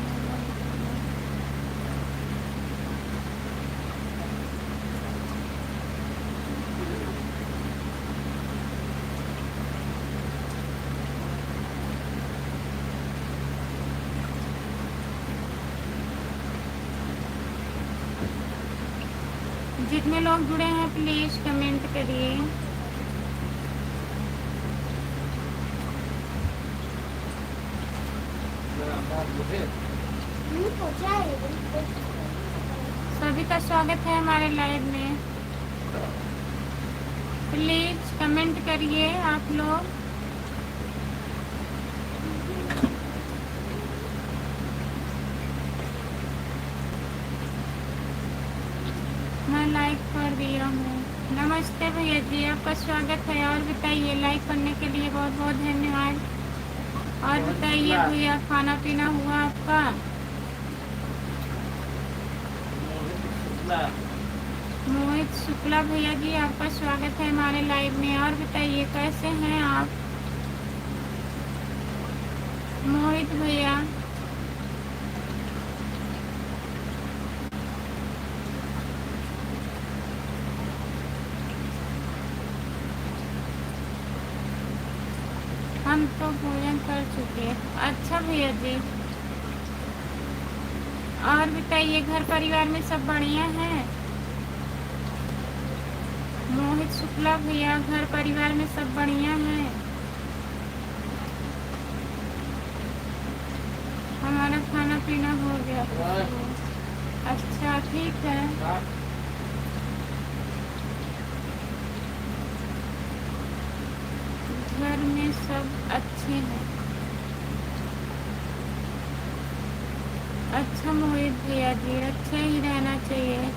जितने लोग जुड़े हैं प्लीज़ कमेंट करिए। सभी का स्वागत है हमारे लाइव में। प्लीज़ कमेंट करिए आप लोग। मैं लाइक कर दिया हूँ। नमस्ते भैया जी, आपका स्वागत है। और बताइए, लाइक करने के लिए बहुत बहुत धन्यवाद। और बताइए भैया, खाना पीना हुआ आपका? मोहित शुक्ला भैया जी, आपका स्वागत है हमारे लाइव में। और बताइए कैसे हैं आप मोहित भैया? हम तो भोजन कर चुके हैं। अच्छा भैया जी, और बताइए घर परिवार में सब बढ़िया है? मोहित शुक्ला भैया, घर परिवार में सब बढ़िया है? हमारा खाना पीना हो गया। अच्छा ठीक है। घर में सब अच्छे हैं। अच्छा मोहित भैया जी, अच्छा ही रहना चाहिए।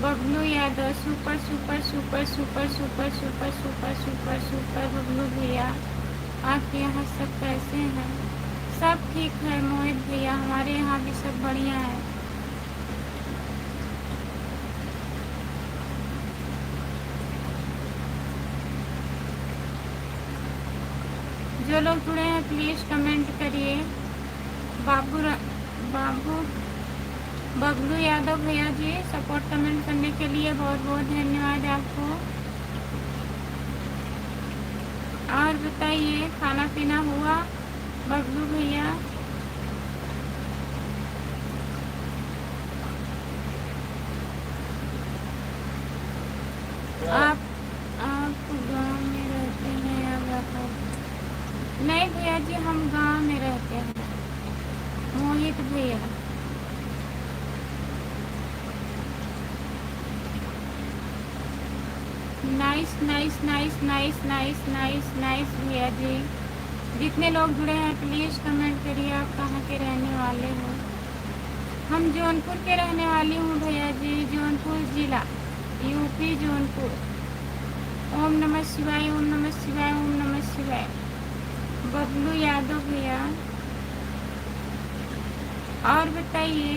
Bablu Yadav, super super super super super super super super super Bablu भैया, आपके यहाँ सब कैसे हैं? सब ठीक है मोहित भैया, हमारे यहाँ भी सब बढ़िया है। जो लोग जुड़े हैं प्लीज़ कमेंट करिए। बाबू बबलू यादव भैया जी, सपोर्ट कमेंट करने के लिए बहुत बहुत धन्यवाद आपको। और बताइए, खाना पीना हुआ बबलू भैया? आप गांव में रहते हैं या व्यापार? नहीं भैया जी, हम गांव में रहते हैं मोहित भैया। Nice nice nice nice nice nice nice भैया जी। जितने लोग जुड़े हैं प्लीज़ कमेंट करिए आप कहाँ के रहने वाले हो। हम जौनपुर के रहने वाली हूँ भैया जी, जौनपुर जिला, यूपी जौनपुर। ओम नमः शिवाय, ओम नमः शिवाय, ओम नमः शिवाय। बबलू यादव भैया, और बताइए।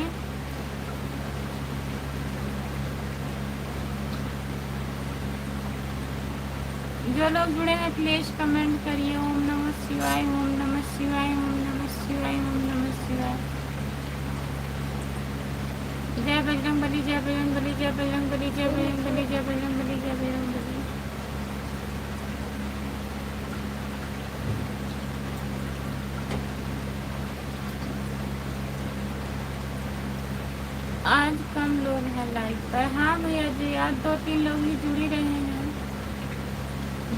जो लोग जुड़े हैं प्लीज़ कमेंट करिए। ओम नमः शिवाय, ओम नमः शिवाय, ओम नमः शिवाय, ओम नमः शिवाय। जय बजरंगबली, जय बजरंगबली, जय बजरंगबली, जय बजरंगबली, जय बजरंगबली, जय बजरंगबली। आज कम लोग हैं लाइव पर। हाँ भैया जी, आज 2-3 लोग ही जुड़ ही रहे हैं,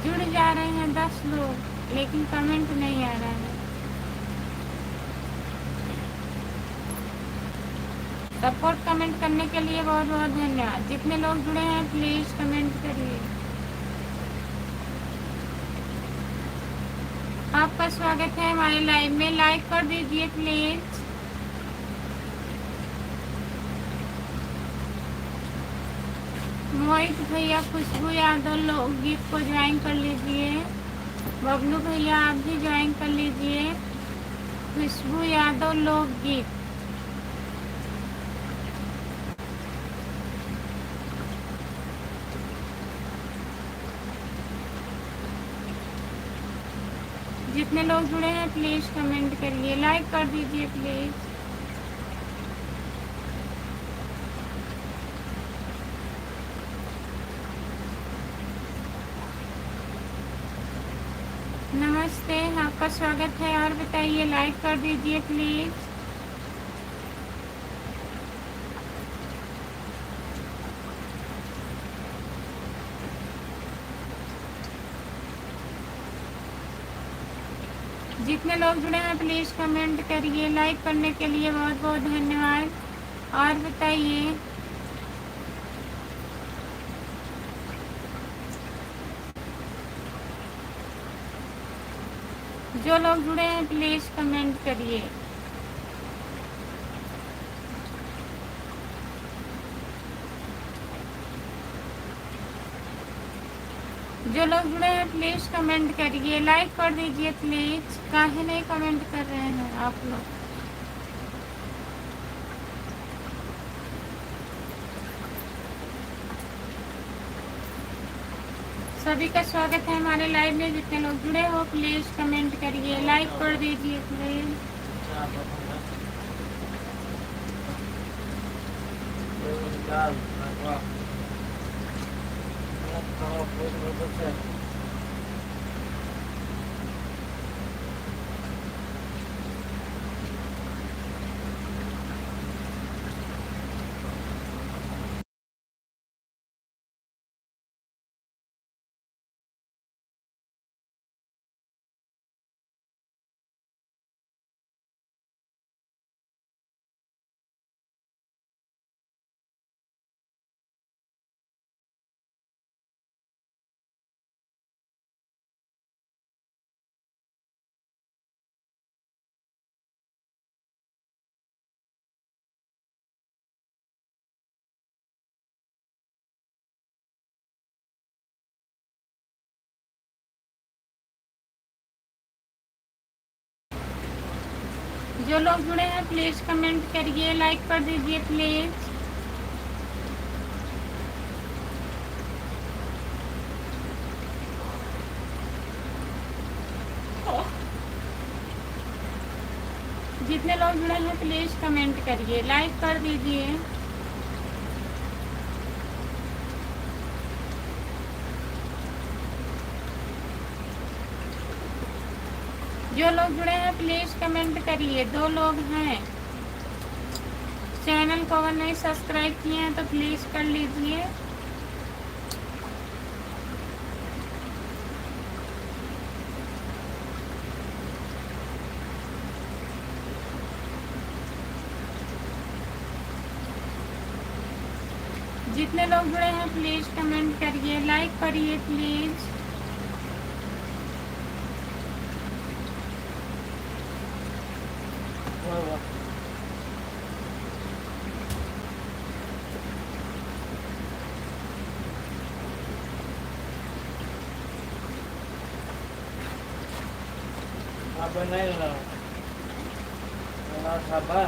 जुड़ जा रहे हैं 10 लोग, लेकिन कमेंट नहीं आ रहा है। सपोर्ट कमेंट करने के लिए बहुत बहुत धन्यवाद। जितने लोग जुड़े हैं प्लीज़ कमेंट करिए। आपका स्वागत है हमारे लाइव में, लाइक कर दीजिए प्लीज़। मोहित भैया, खुशबू यादव लोग गीत को ज्वाइन कर लीजिए। बबलू भैया आप भी ज्वाइन कर लीजिए। खुशबू यादव लोग गीत। जितने लोग जुड़े हैं प्लीज़ कमेंट करिए, लाइक कर दीजिए प्लीज़। नमस्ते, आपका स्वागत है। और बताइए, लाइक कर दीजिए प्लीज़। जितने लोग जुड़े हैं प्लीज़ कमेंट करिए, लाइक करने के लिए बहुत बहुत धन्यवाद। और बताइए, जो लोग जुड़े हैं प्लीज़ कमेंट करिए। जो लोग जुड़े हैं प्लीज़ कमेंट करिए, लाइक कर दीजिए प्लीज़। काहे नहीं कमेंट कर रहे हैं आप लोग? सभी का स्वागत है हमारे लाइव में। जितने लोग जुड़े हो प्लीज़ कमेंट करिए, लाइक कर दीजिए प्लीज़। जो लोग जुड़े हैं प्लीज़ कमेंट करिए, लाइक कर दीजिए प्लीज़। जितने लोग जुड़े हैं प्लीज़ कमेंट करिए, लाइक कर दीजिए। जो लोग जुड़े हैं प्लीज़ कमेंट करिए। 2 लोग हैं, चैनल को अगर नहीं सब्सक्राइब किए हैं तो प्लीज़ कर लीजिए। जितने लोग जुड़े हैं प्लीज़ कमेंट करिए, लाइक करिए please. Apa na yun? Wala ka ba?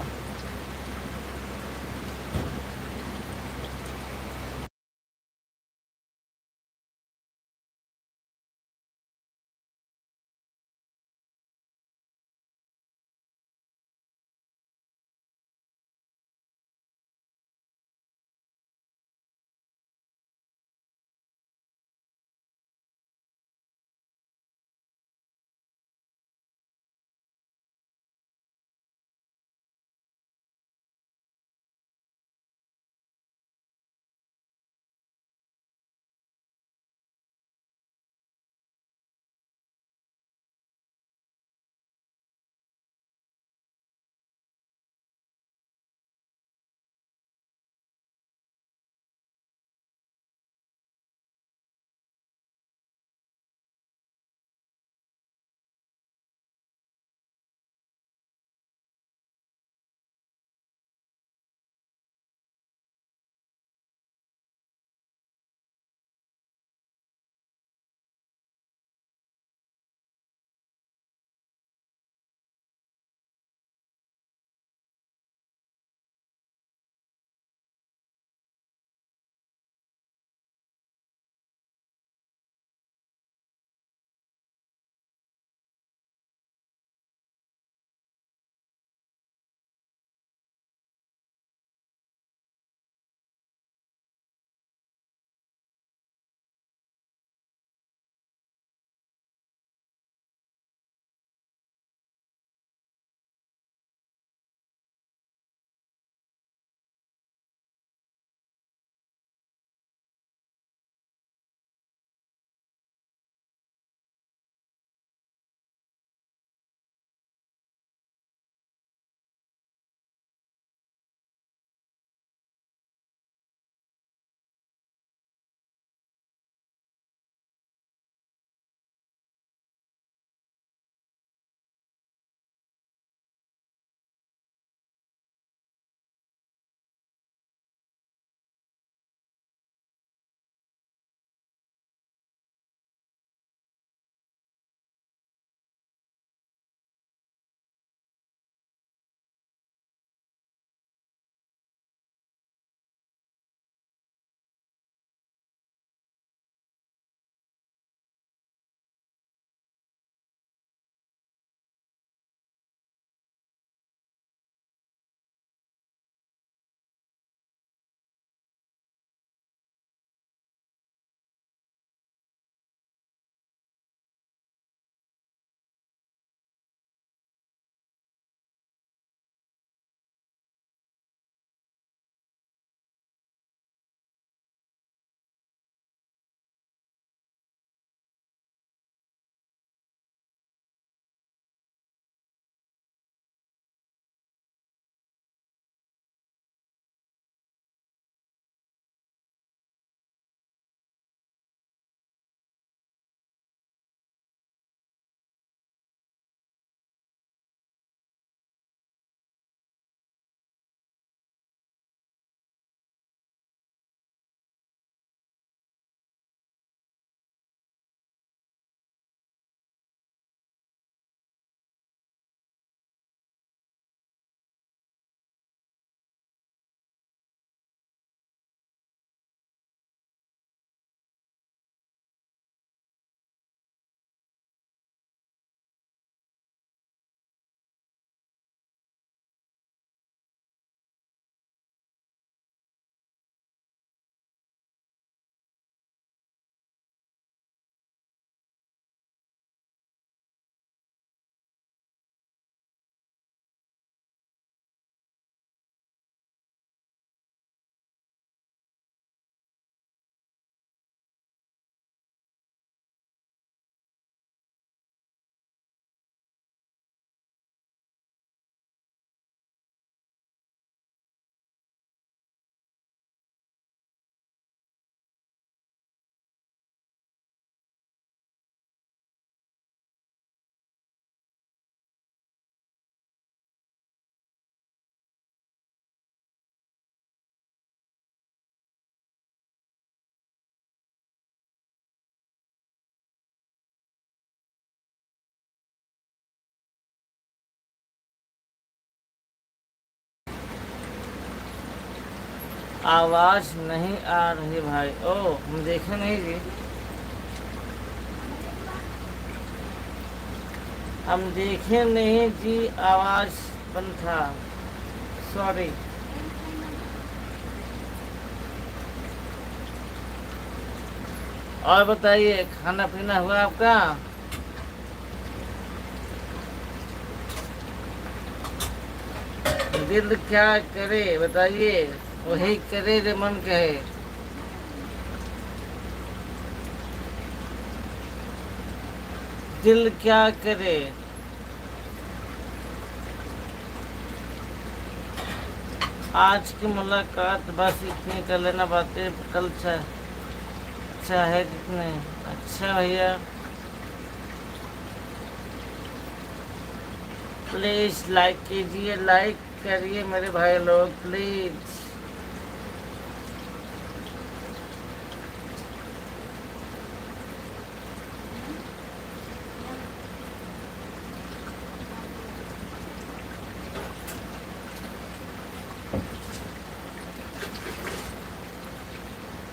आवाज नहीं आ रही भाई। ओ हम देखे नहीं जी, हम देखे नहीं जी, आवाज बंद था, सॉरी। और बताइए, खाना पीना हुआ आपका? दिल क्या करे बताइए, वही करे जो मन कहे। दिल क्या करे। आज की मुलाकात बस इतनी कर लेना, बातें कल चाहे जितने। अच्छा भैया, प्लीज लाइक कीजिए, लाइक करिए मेरे भाई लोग प्लीज।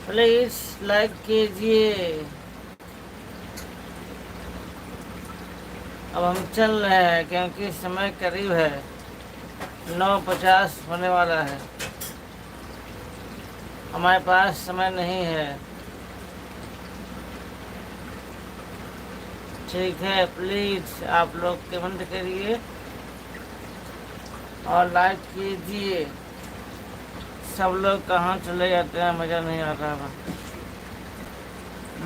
प्लीज लाइक कीजिए। अब हम चल रहे हैं क्योंकि समय करीब है, 9:50 होने वाला है। हमारे पास समय नहीं है। ठीक है, प्लीज आप लोग कमेंट करिए और लाइक कीजिए। सब लोग कहाँ चले जाते हैं, मज़ा नहीं आ रहा।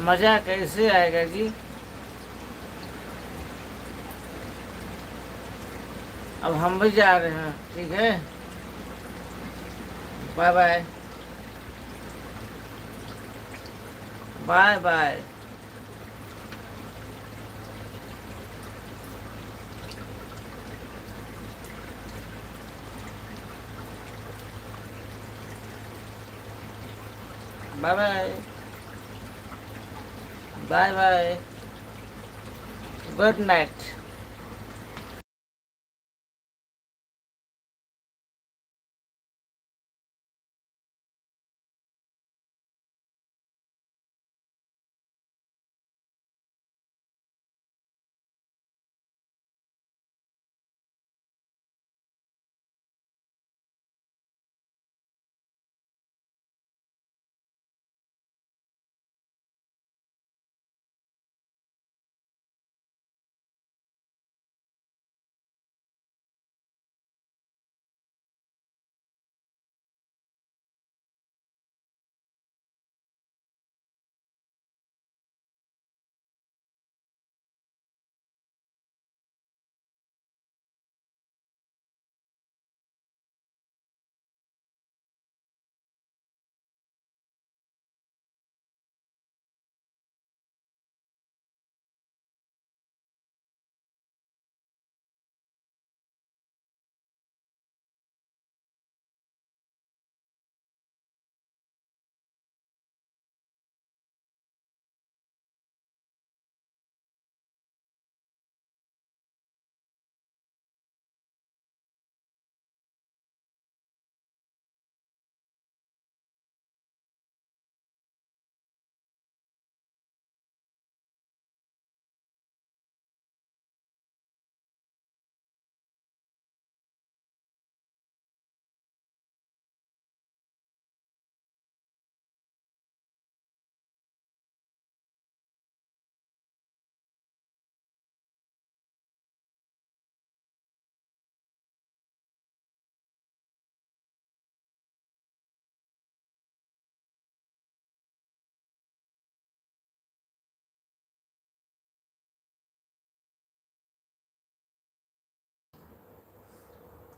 मज़ा कैसे आएगा जी। अब हम भी जा रहे हैं, ठीक है, bye bye, bye bye. Bye bye, bye bye, good night.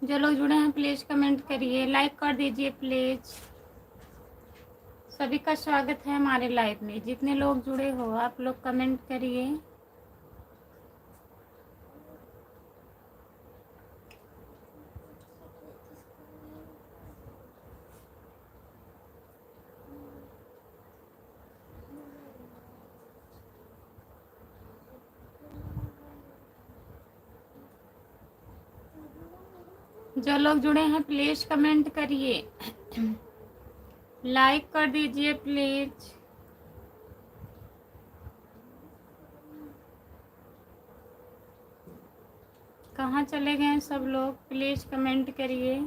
जो लोग जुड़े हैं प्लीज़ कमेंट करिए, लाइक कर दीजिए प्लीज़। सभी का स्वागत है हमारे लाइव में। जितने लोग जुड़े हो आप लोग कमेंट करिए। जो लोग जुड़े हैं प्लीज़ कमेंट करिए। लाइक कर दीजिए प्लीज। कहाँ चले गए सब लोग, प्लीज कमेंट करिए।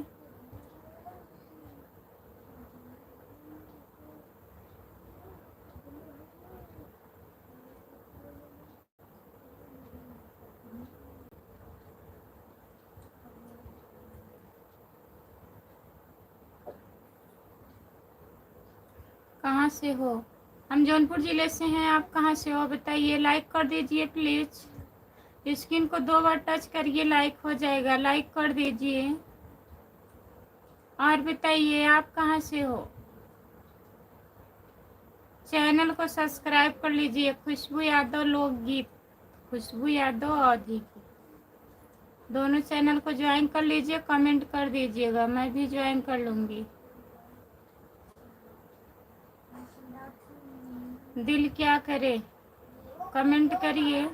कहाँ से हो? हम जौनपुर ज़िले से हैं। आप कहाँ से हो बताइए? लाइक कर दीजिए प्लीज़। स्क्रीन को 2 बार टच करिए, लाइक हो जाएगा। लाइक कर दीजिए। और बताइए आप कहाँ से हो? चैनल को सब्सक्राइब कर लीजिए। खुशबू यादव लोकगीत, खुशबू यादव और जी दोनों चैनल को ज्वाइन कर लीजिए। कमेंट कर दीजिएगा, मैं भी ज्वाइन कर लूँगी। दिल क्या करे, कमेंट करिए।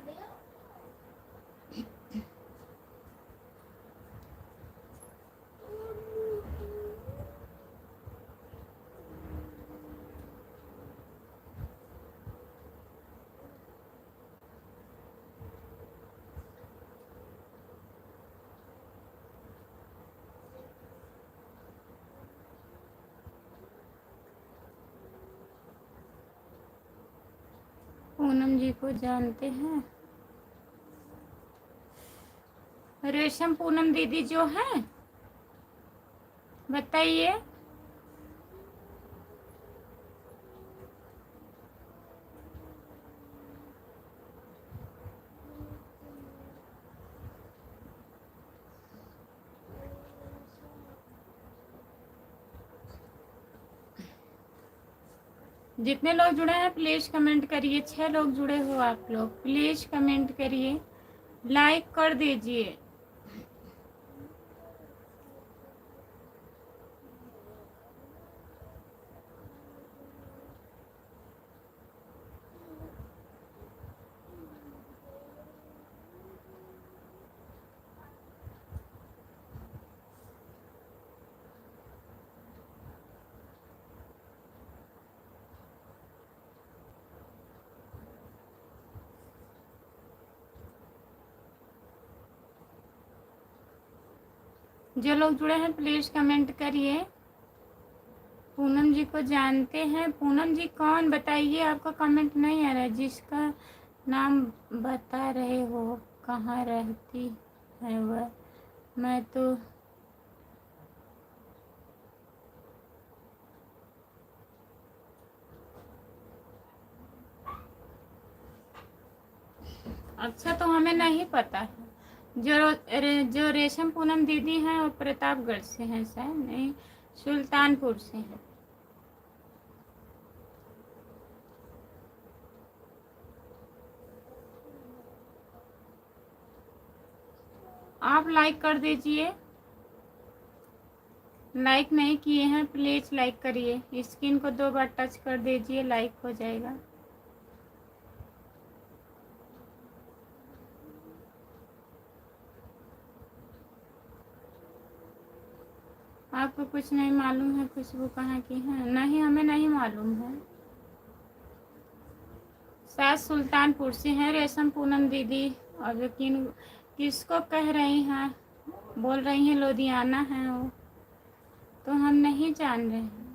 पूनम जी को जानते हैं? रेशम पूनम दीदी जो है, बताइए। जितने लोग जुड़े हैं प्लीज कमेंट करिए। 6 लोग जुड़े हो आप लोग, प्लीज कमेंट करिए, लाइक कर दीजिए। जो लोग जुड़े हैं प्लीज कमेंट करिए। पूनम जी को जानते हैं? पूनम जी कौन, बताइए। आपका कमेंट नहीं आ रहा है। जिसका नाम बता रहे हो, कहाँ रहती है वह? मैं तो अच्छा, तो हमें नहीं पता है। जो रेशम पूनम दीदी हैं वो प्रतापगढ़ से हैं शायद, नहीं सुल्तानपुर से हैं। आप लाइक कर दीजिए। लाइक नहीं किए हैं प्लीज लाइक करिए। स्क्रीन को 2 बार टच कर दीजिए, लाइक हो जाएगा। आपको कुछ नहीं मालूम है खुशबू कहाँ की है? नहीं, हमें नहीं मालूम है। शायद सुल्तानपुर से हैं रेशम पूनम दीदी। और यकीन किसको कह रही हैं? बोल रही हैं लुधियाना है वो, तो हम नहीं जान रहे हैं।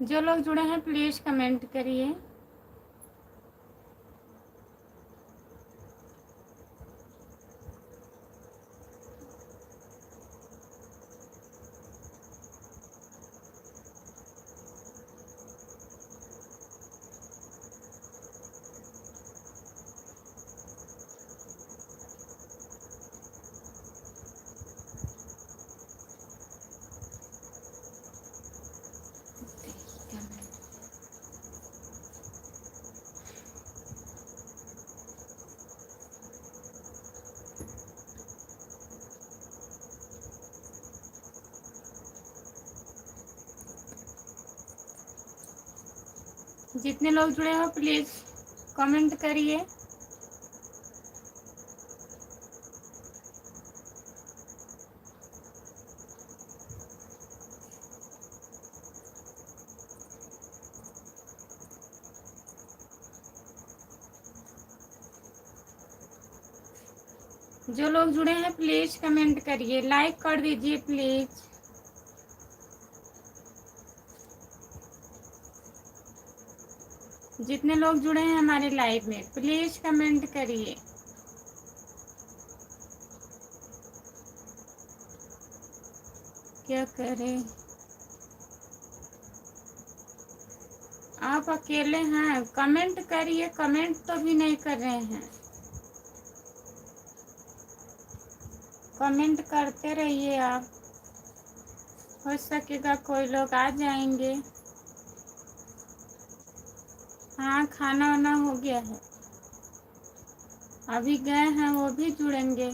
जो लोग जुड़े हैं प्लीज कमेंट करिए। जितने लोग जुड़े हो प्लीज़ कमेंट करिए। जो लोग जुड़े हैं प्लीज़ कमेंट करिए, लाइक कर दीजिए प्लीज़। जितने लोग जुड़े हैं हमारे लाइव में प्लीज़ कमेंट करिए। क्या करें, आप अकेले हैं? कमेंट करिए, कमेंट तो भी नहीं कर रहे हैं। कमेंट करते रहिए आप, हो सकेगा कोई लोग आ जाएंगे। हाँ, खाना वाना हो गया है, अभी गए हैं, वो भी जुड़ेंगे।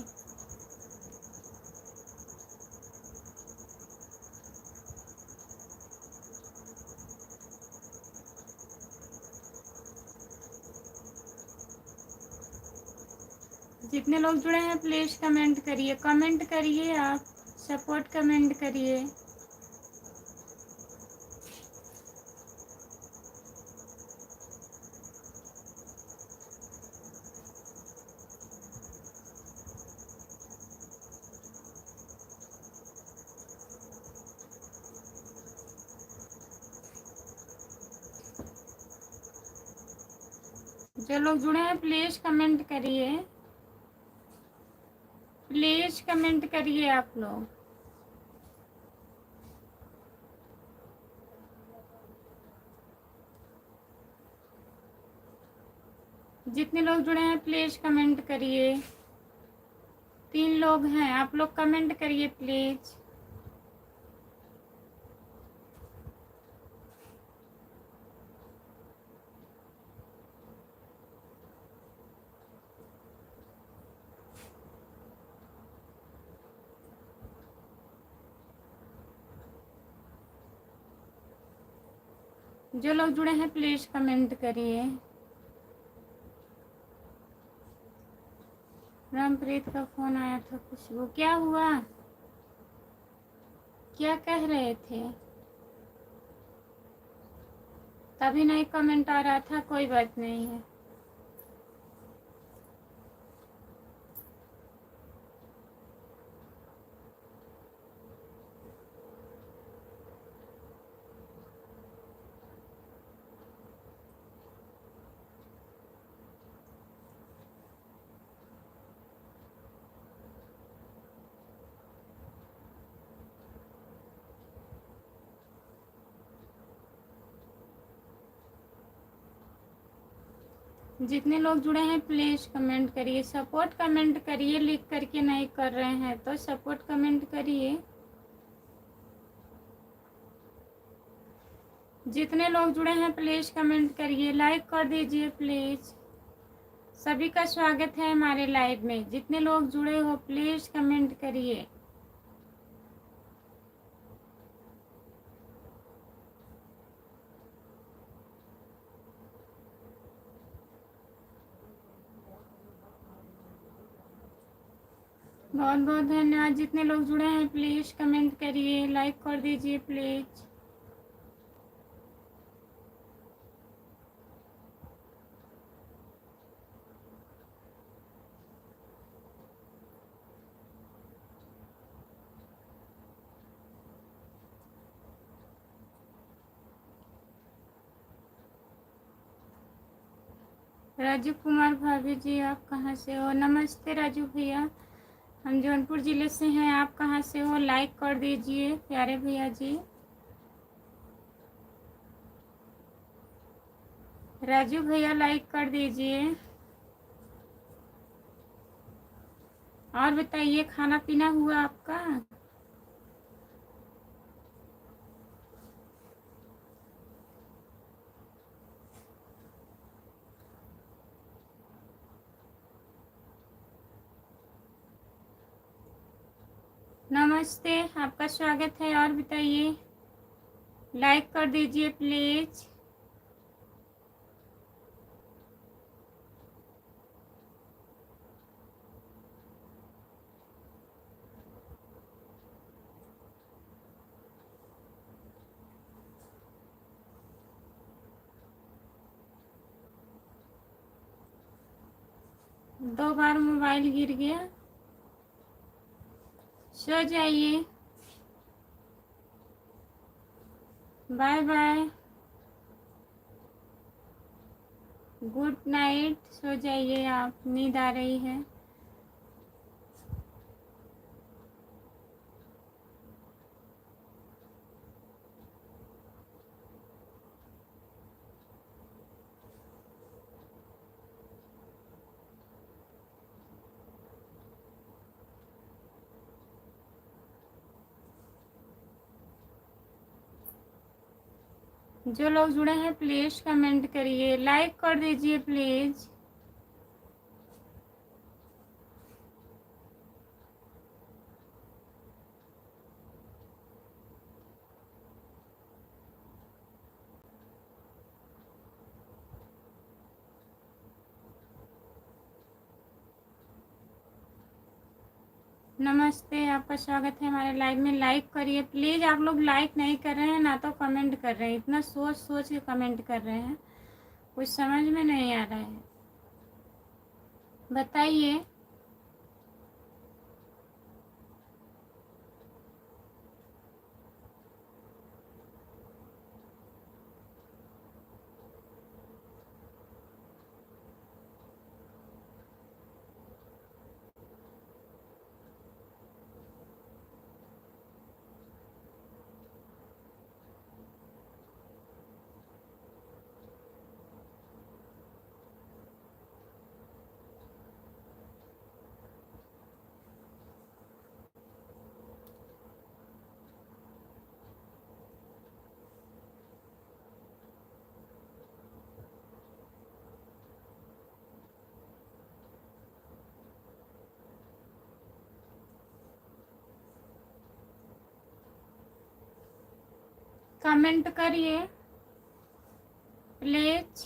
जितने लोग जुड़े हैं प्लीज़ कमेंट करिए, कमेंट करिए आप, सपोर्ट कमेंट करिए। जो लोग जुड़े हैं प्लीज़ कमेंट करिए, प्लीज़ कमेंट करिए आप लोग। जितने लोग जुड़े हैं प्लीज़ कमेंट करिए। 3 लोग हैं, आप लोग कमेंट करिए प्लीज़। जो लोग जुड़े हैं प्लीज़ कमेंट करिए। रामप्रीत का फ़ोन आया था, खुशबू क्या हुआ, क्या कह रहे थे? तभी नहीं कमेंट आ रहा था, कोई बात नहीं है। जितने लोग जुड़े हैं प्लीज़ कमेंट करिए, सपोर्ट कमेंट करिए, लिख करके नहीं कर रहे हैं तो सपोर्ट कमेंट करिए। जितने लोग जुड़े हैं प्लीज़ कमेंट करिए, लाइक कर दीजिए प्लीज़। सभी का स्वागत है हमारे लाइव में, जितने लोग जुड़े हो प्लीज़ कमेंट करिए। बहुत बहुत धन्यवाद। जितने लोग जुड़े हैं प्लीज़ कमेंट करिए, लाइक कर दीजिए प्लीज़। राजू कुमार भाभी जी, आप कहाँ से हो? नमस्ते राजू भैया, हम जौनपुर ज़िले से हैं। आप कहाँ से हो? लाइक कर दीजिए प्यारे भैया जी। राजू भैया लाइक कर दीजिए। और बताइए, खाना पीना हुआ आपका? नमस्ते, आपका स्वागत है। और बताइए, लाइक कर दीजिए प्लीज़। 2 बार मोबाइल गिर गया। सो जाइए। Bye bye. Good night. सो जाइए आप, नींद आ रही है। जो लोग जुड़े हैं प्लीज़ कमेंट करिए, लाइक कर दीजिए प्लीज़। नमस्ते, आपका स्वागत है हमारे लाइव में। लाइक करिए प्लीज़। आप लोग लाइक नहीं कर रहे हैं ना तो कमेंट कर रहे हैं, इतना सोच सोच के कमेंट कर रहे हैं, कुछ समझ में नहीं आ रहा है। बताइए। कमेंट करिए प्लीज।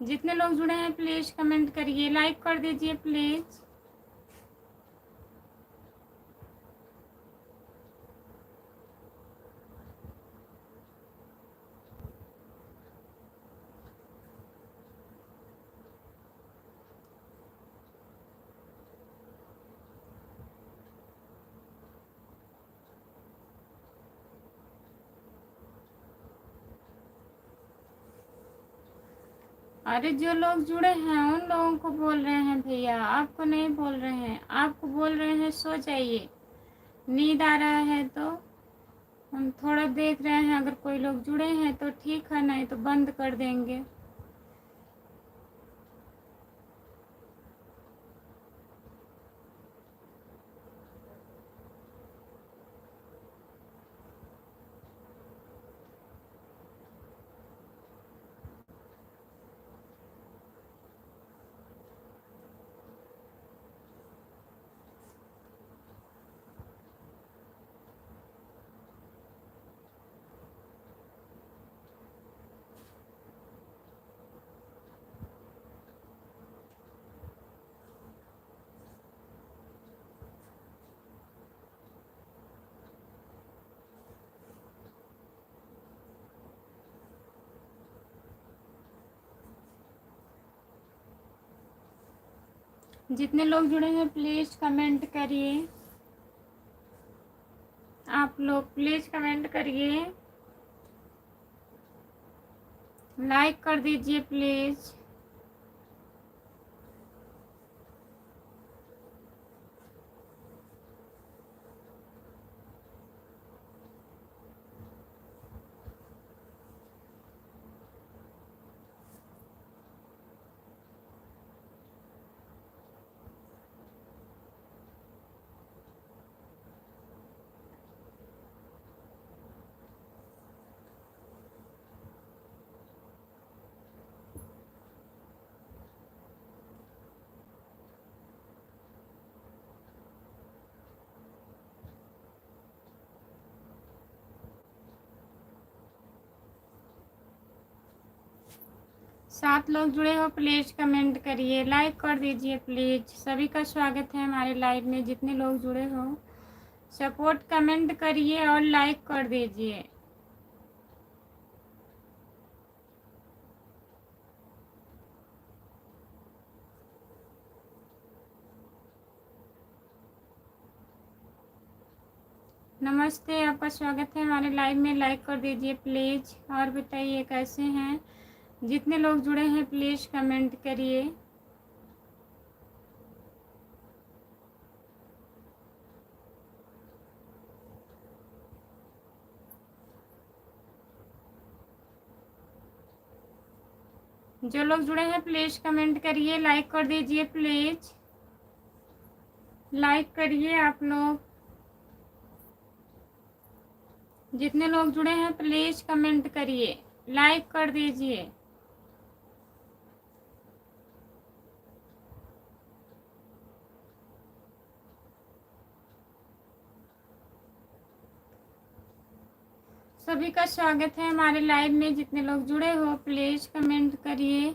जितने लोग जुड़े हैं प्लीज कमेंट करिए, लाइक कर दीजिए प्लीज। अरे जो लोग जुड़े हैं उन लोगों को बोल रहे हैं भैया, आपको नहीं बोल रहे हैं। आपको बोल रहे हैं सो जाइए, नींद आ रहा है तो हम थोड़ा देख रहे हैं। अगर कोई लोग जुड़े हैं तो ठीक है, नहीं तो बंद कर देंगे। जितने लोग जुड़े हैं प्लीज कमेंट करिए। आप लोग प्लीज कमेंट करिए, लाइक कर दीजिए प्लीज। 7 लोग जुड़े हो प्लीज़ कमेंट करिए, लाइक कर दीजिए प्लीज़। सभी का स्वागत है हमारे लाइव में। जितने लोग जुड़े हो सपोर्ट कमेंट करिए और लाइक कर दीजिए। नमस्ते, आपका स्वागत है हमारे लाइव में। लाइक कर दीजिए प्लीज़ और बताइए कैसे हैं। जितने लोग जुड़े हैं प्लीज़ कमेंट करिए। जो लोग जुड़े हैं प्लीज़ कमेंट करिए, लाइक कर दीजिए प्लीज़। लाइक करिए आप लोग। जितने लोग जुड़े हैं प्लीज़ कमेंट करिए, लाइक कर दीजिए। सभी का स्वागत है हमारे लाइव में। जितने लोग जुड़े हो प्लीज़ कमेंट करिए।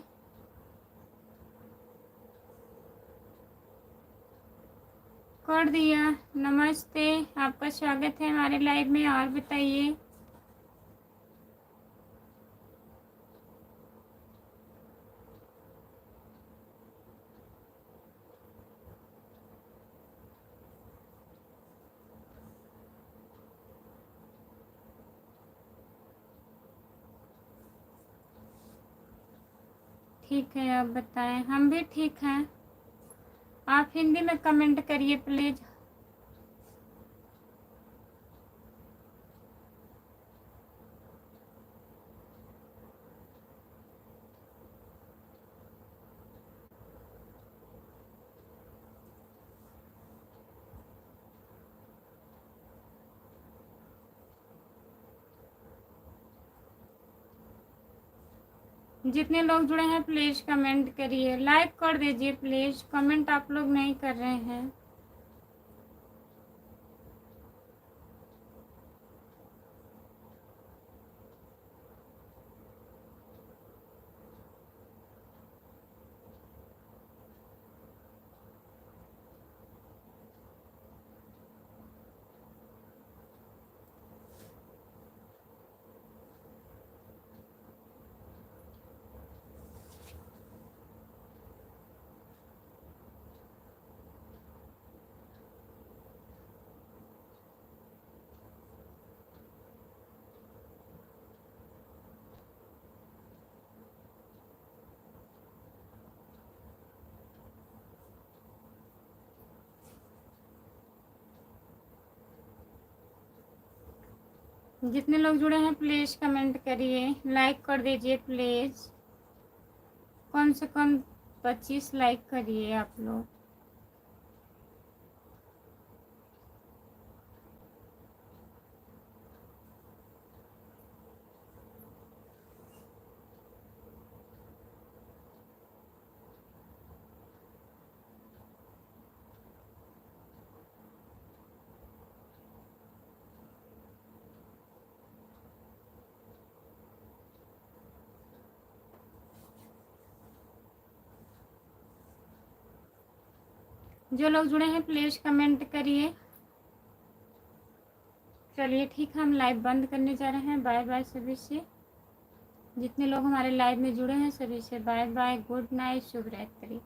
कर दिया। नमस्ते, आपका स्वागत है हमारे लाइव में। और बताइए। ठीक है, आप बताएं। हम भी ठीक हैं। आप हिंदी में कमेंट करिए प्लीज़। जितने लोग जुड़े हैं प्लीज़ कमेंट करिए, लाइक कर दीजिए प्लीज़। कमेंट आप लोग नहीं कर रहे हैं। जितने लोग जुड़े हैं प्लीज़ कमेंट करिए, लाइक कर दीजिए प्लीज़। कम से कम 25 लाइक करिए आप लोग। जो लोग जुड़े हैं प्लीज़ कमेंट करिए। चलिए ठीक है, हम लाइव बंद करने जा रहे हैं। बाय बाय सभी से। जितने लोग हमारे लाइव में जुड़े हैं सभी से बाय बाय, गुड नाइट, शुभ रात्रि।